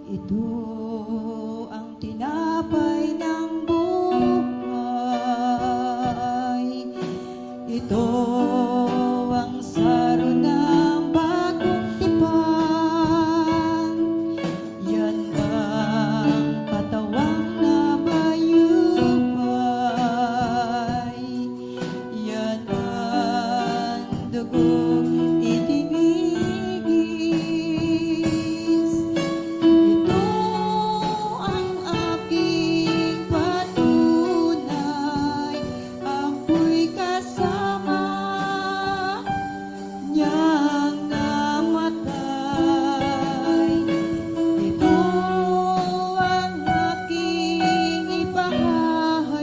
Ito ang tinapay ng buhay. Ito ang saro ng bagong tipan. Yan ang katawang nabayubay. Yan ang itinigis. Ito ang aking patunay, ako'y kasama niyang namatay. Ito ang aking ipahahayag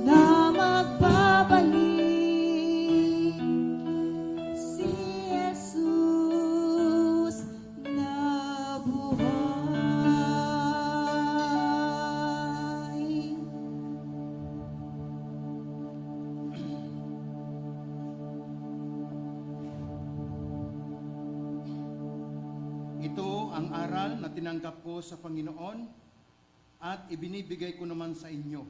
na magbabalik si Jesus na buhay. Ito ang aral na tinanggap ko sa Panginoon at ibinibigay ko naman sa inyo.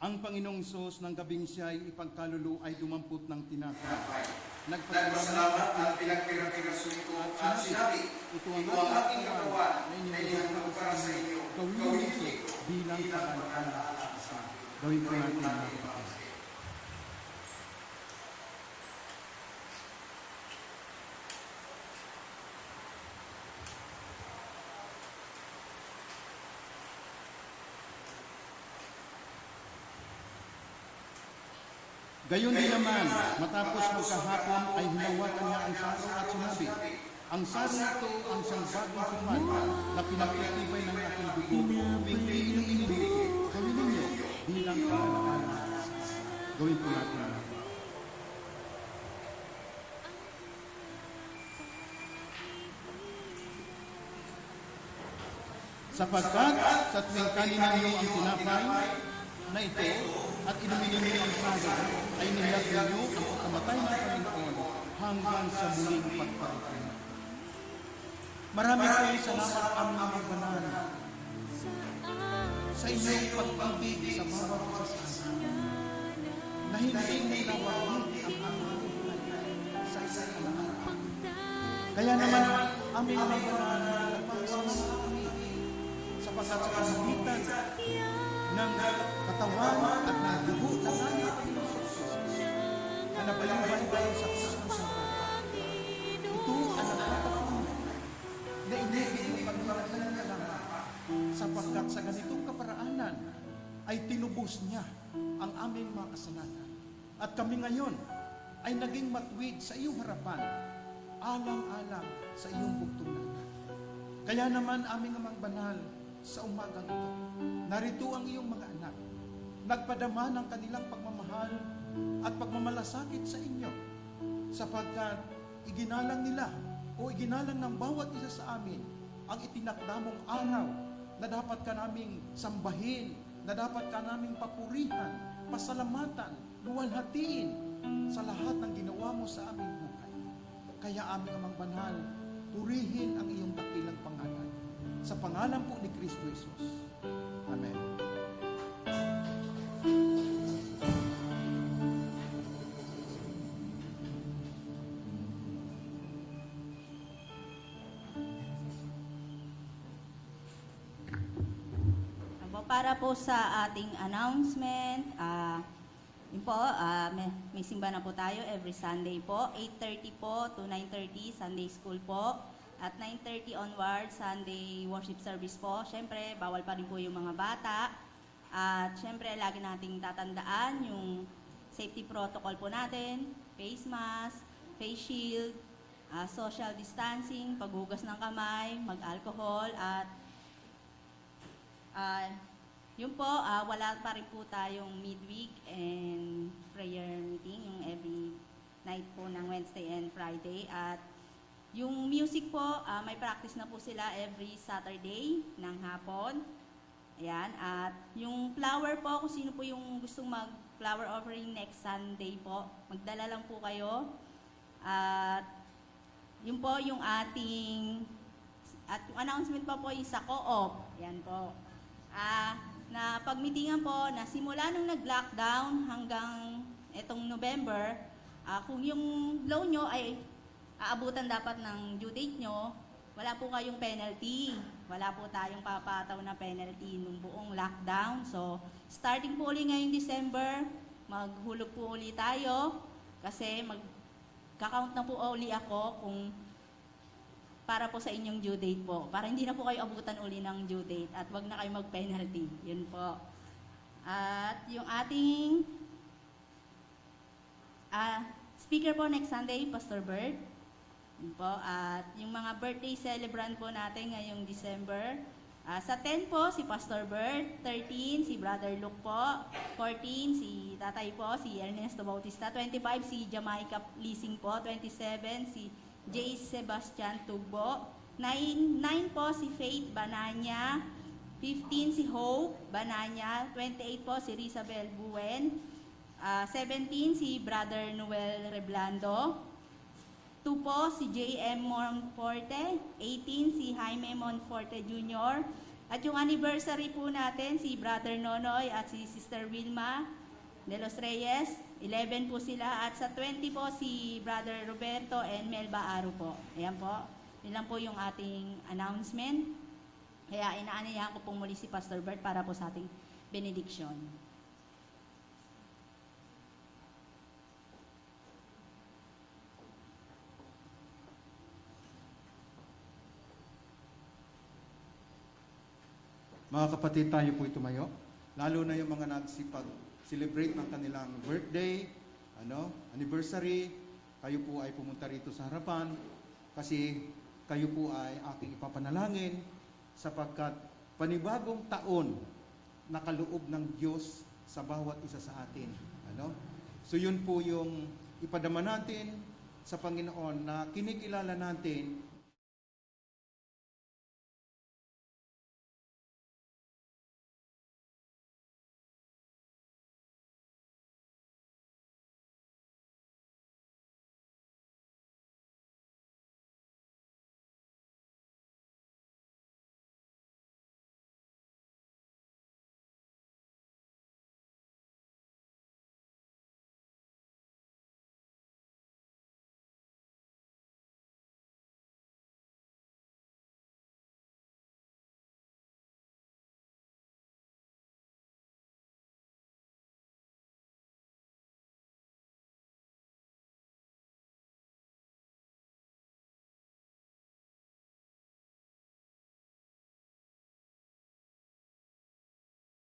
Ang Panginoong Sos ng gabing siya'y ipagkalulu ay dumampot ng tinapay. Nagpasalamat at pinagpirapirasun ko at sinabi, ito ang aking katawan na inyong para sa inyo. Gawin ito bilang pag-alala sa isa. Gawin po natin mga kapatid. Gayon din naman, matapos magkahapon ay hinawakan niya ang saro at sinabi, ang saro ito ang siyang bagong tuman na pinagtitibay ng aking dugo. Inumin ninyo, gawin ninyo bilang pag-alala. Gawin po natin. Sapagkat sa tuwing kanin ninyo ang tinapay na ito at inumin ninyo ang saro, ay nilag ninyo ang pagkamatay ng Panginoon hanggang sa muling pagparitin. Maraming po salamat aming mga banal sa inyong pag-ibig sa bawat isa sa amin, na hindi nilawagin ang aming buhay sa isa't lahat. Kaya naman aming mga banal na nagpapasalamat kami sapagkat sa kamagitan ng katawan at ng dugo ng aming Panginoon Jesus na napalumbay sa kusang-kusang. Ito ang nagpapatuloy na inibig ng pagmamahalan na lamang sapagkat sa ganitong kaparaanan ay tinubos niya ang aming mga kasalanan. At kami ngayon ay naging matuwid sa iyong harapan, alang-alang sa iyong bugtungan. Kaya naman aming amang banal sa umagang ito, narito ang iyong mga anak, nagpadama ng kanilang pagmamahal at pagmamalasakit sa inyo, sapagkat iginalang nila o iginalang ng bawat isa sa amin ang itinakdamong araw na dapat ka naming sambahin, na dapat ka naming papurihan, pasalamatan, luwalhatiin sa lahat ng ginawa mo sa aming buhay. Kaya aming amang banal, purihin ang iyong dakilang pangalan. Sa pangalan po ni Kristo Jesus. Amen. Para po sa ating announcement, yun po, may simba na po tayo every Sunday po. 8:30 po to 9:30, Sunday school po. At 9:30 onward, Sunday worship service po. Siyempre, bawal pa rin po yung mga bata. At siyempre, lagi nating tatandaan yung safety protocol po natin. Face mask, face shield, social distancing, paghugas ng kamay, mag-alcohol, at yun po, wala pa rin po tayong midweek and prayer meeting, yung every night po ng Wednesday and Friday. At yung music po, may practice na po sila every Saturday ng hapon. Ayan. At yung flower po, kung sino po yung gustong mag-flower offering next Sunday po, magdala lang po kayo. At yun po yung ating, at yung announcement pa po yung sa co-op. Ayan po. Na pagmitingan po na simula nung nag-lockdown hanggang etong November, kung yung loan nyo ay aabutan dapat ng due date nyo, wala po kayong penalty. Wala po tayong papataw na penalty nung buong lockdown. So, starting po ulit ngayong December, maghulog po ulit tayo kasi Kakount na po uli ako kung para po sa inyong due date po. Para hindi na po kayo abutan uli ng due date at wag na kayo mag-penalty. Yun po. At yung ating speaker po next Sunday, Pastor Bert. Yun po. At yung mga birthday celebrant po natin ngayong December. Sa 10 po, si Pastor Bert. 13, si Brother Luke po. 14, si Tatay po, si Ernesto Bautista. 25, si Jamaica Leasing po. 27, si J. Sebastian Tugbo. 9 po, si Faith Bananya. 15, si Hope Bananya. 28 po, si Rizabel Buen. 17, si Brother Noel Reblando. 2 po, si J.M. Monforte. 18, si Jaime Monforte Jr. At yung anniversary po natin, si Brother Nonoy at si Sister Wilma de los Reyes. 11 po sila. At sa 20 po, si Brother Roberto and Melba Aro po. Ayan po. Yun lang po yung ating announcement. Kaya inaanayahan ko pong muli si Pastor Bert para po sa ating benediction. Mga kapatid, tayo po tumayo. Lalo na yung mga nagsipag-celebrate ng kanilang birthday, anniversary. Kayo po ay pumunta rito sa harapan kasi kayo po ay aking ipapanalangin sapagkat panibagong taon nakaloob ng Diyos sa bawat isa sa atin. So yun po yung ipadama natin sa Panginoon na kinikilala natin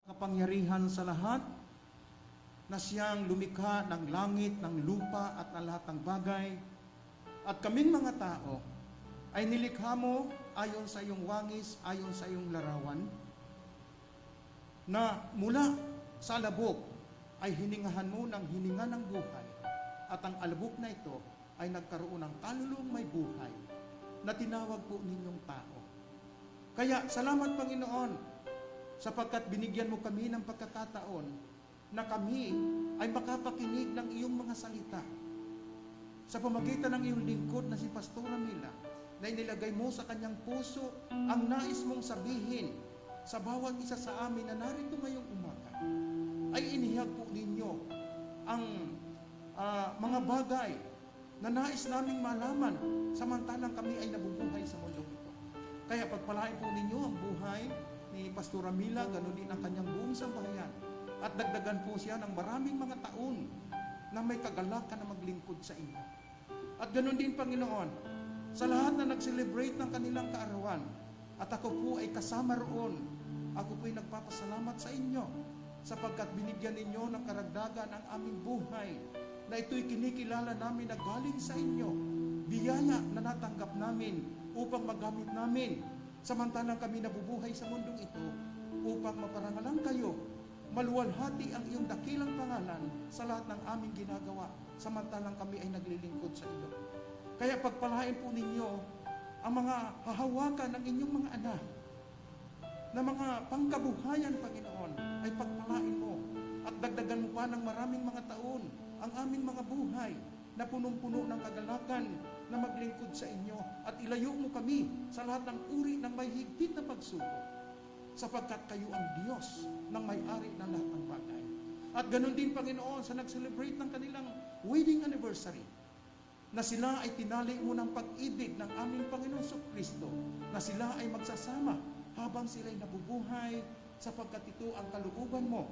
kapangyarihan sa lahat na siyang lumikha ng langit, ng lupa at ng lahat ng bagay. At kaming mga tao ay nilikha mo ayon sa iyong wangis, ayon sa iyong larawan, na mula sa alabok ay hiningahan mo ng hininga ng buhay. At ang alabok na ito ay nagkaroon ng kaluluwang may buhay na tinawag po ninyong tao. Kaya salamat Panginoon, sapagkat binigyan mo kami ng pagkakataon na kami ay makapakinig ng iyong mga salita. Sa pamagitan ng iyong lingkod na si Pastora Mila, na inilagay mo sa kanyang puso ang nais mong sabihin sa bawat isa sa amin na narito ngayong umaga, ay inihag po ninyo ang mga bagay na nais naming malaman samantalang kami ay nabubuhay sa mundo ito. Kaya pagpalain po ninyo ang buhay ni Pastora Mila, ganoon din ang kanyang buong sambahayan. At dagdagan po siya ng maraming mga taon na may kagalakan na maglingkod sa inyo. At ganoon din, Panginoon, sa lahat na nag-celebrate ng kanilang kaarawan, at ako po ay kasama roon, ako po ay nagpapasalamat sa inyo, sapagkat binigyan ninyo ng karagdagan ang aming buhay, na ito'y kinikilala namin na galing sa inyo, biyaya na natanggap namin upang magamit namin samantalang kami nabubuhay sa mundong ito upang maparangalan kayo, maluwalhati ang iyong dakilang pangalan sa lahat ng aming ginagawa samantalang kami ay naglilingkod sa iyo. Kaya pagpalain po ninyo ang mga hahawakan ng inyong mga anak na mga pangkabuhayan, Panginoon, ay pagpalain mo at dagdagan mo pa ng maraming mga taon ang aming mga buhay na punong-puno ng kagalakan na maglingkod sa inyo at ilayo mo kami sa lahat ng uri ng may higpit na pagsubok sapagkat kayo ang Diyos ng may-ari ng lahat ng bagay. At ganun din, Panginoon, sa nag-celebrate ng kanilang wedding anniversary, na sila ay tinali mo ng pag-ibig ng aming Panginoon Kristo, na sila ay magsasama habang sila ay nabubuhay sapagkat ito ang kalooban mo.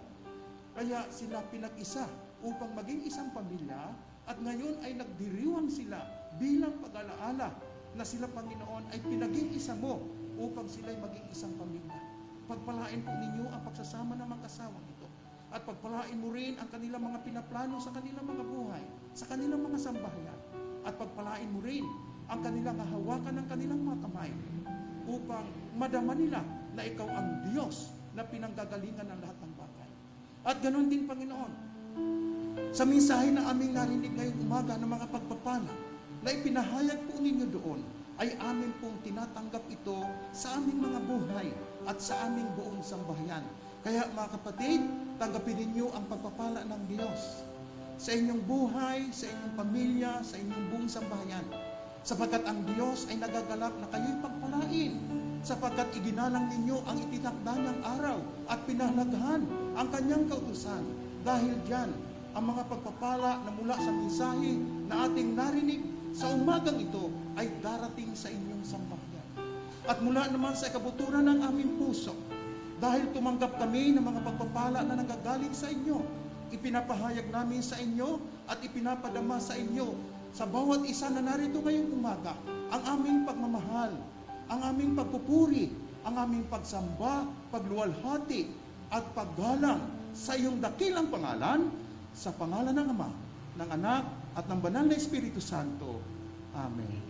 Kaya sila pinag-isa upang maging isang pamilya At ngayon ay nagdiriwang sila bilang pag-alaala na sila, Panginoon, ay pinag-iisa mo upang sila'y maging isang pamilya. Pagpalain po ninyo ang pagsasama ng mga kasawang ito. At pagpalain mo rin ang kanilang mga pinaplano sa kanilang mga buhay, sa kanilang mga sambahayan. At pagpalain mo rin ang kanilang hahawakan ng kanilang mga kamay upang madama nila na ikaw ang Diyos na pinanggagalingan ng lahat ng bagay. At ganoon din, Panginoon, sa mensahe na aming narinig ngayong umaga ng mga pagpapala na ipinahayag po ninyo doon, ay amin pong tinatanggap ito sa aming mga buhay at sa aming buong sambahayan. Kaya mga kapatid, tanggapin ninyo ang pagpapala ng Diyos sa inyong buhay, sa inyong pamilya, sa inyong buong sambahayan. Sapagkat ang Diyos ay nagagalak na kayo'y pagpalain, sapagkat iginalang ninyo ang itinakda niyang araw at pinahalagahan ang kanyang kautusan. Dahil diyan, ang mga pagpapala na mula sa mensahe na ating narinig sa umagang ito ay darating sa inyong sambahayan. At mula naman sa ikabuturan ng aming puso, dahil tumanggap kami ng mga pagpapala na nanggagaling sa inyo, ipinapahayag namin sa inyo at ipinapadama sa inyo sa bawat isa na narito ngayong umaga ang aming pagmamahal, ang aming pagpupuri, ang aming pagsamba, pagluwalhati at paggalang sa iyong dakilang pangalan, sa pangalan ng Ama, ng Anak at ng Banal na Espiritu Santo. Amen.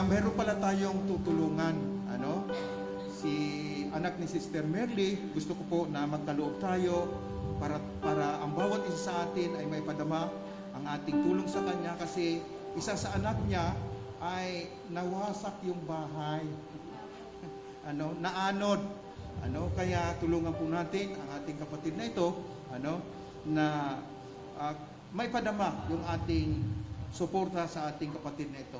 Meron pala tayong tutulungan, si anak ni Sister Merly, gusto ko po na magkaloob tayo para ang bawat isa sa atin ay may padama ang ating tulong sa kanya kasi isa sa anak niya ay nawasak yung bahay. Naanod. Kaya tulungan po natin ang ating kapatid na ito, na may padama yung ating suporta sa ating kapatid na ito,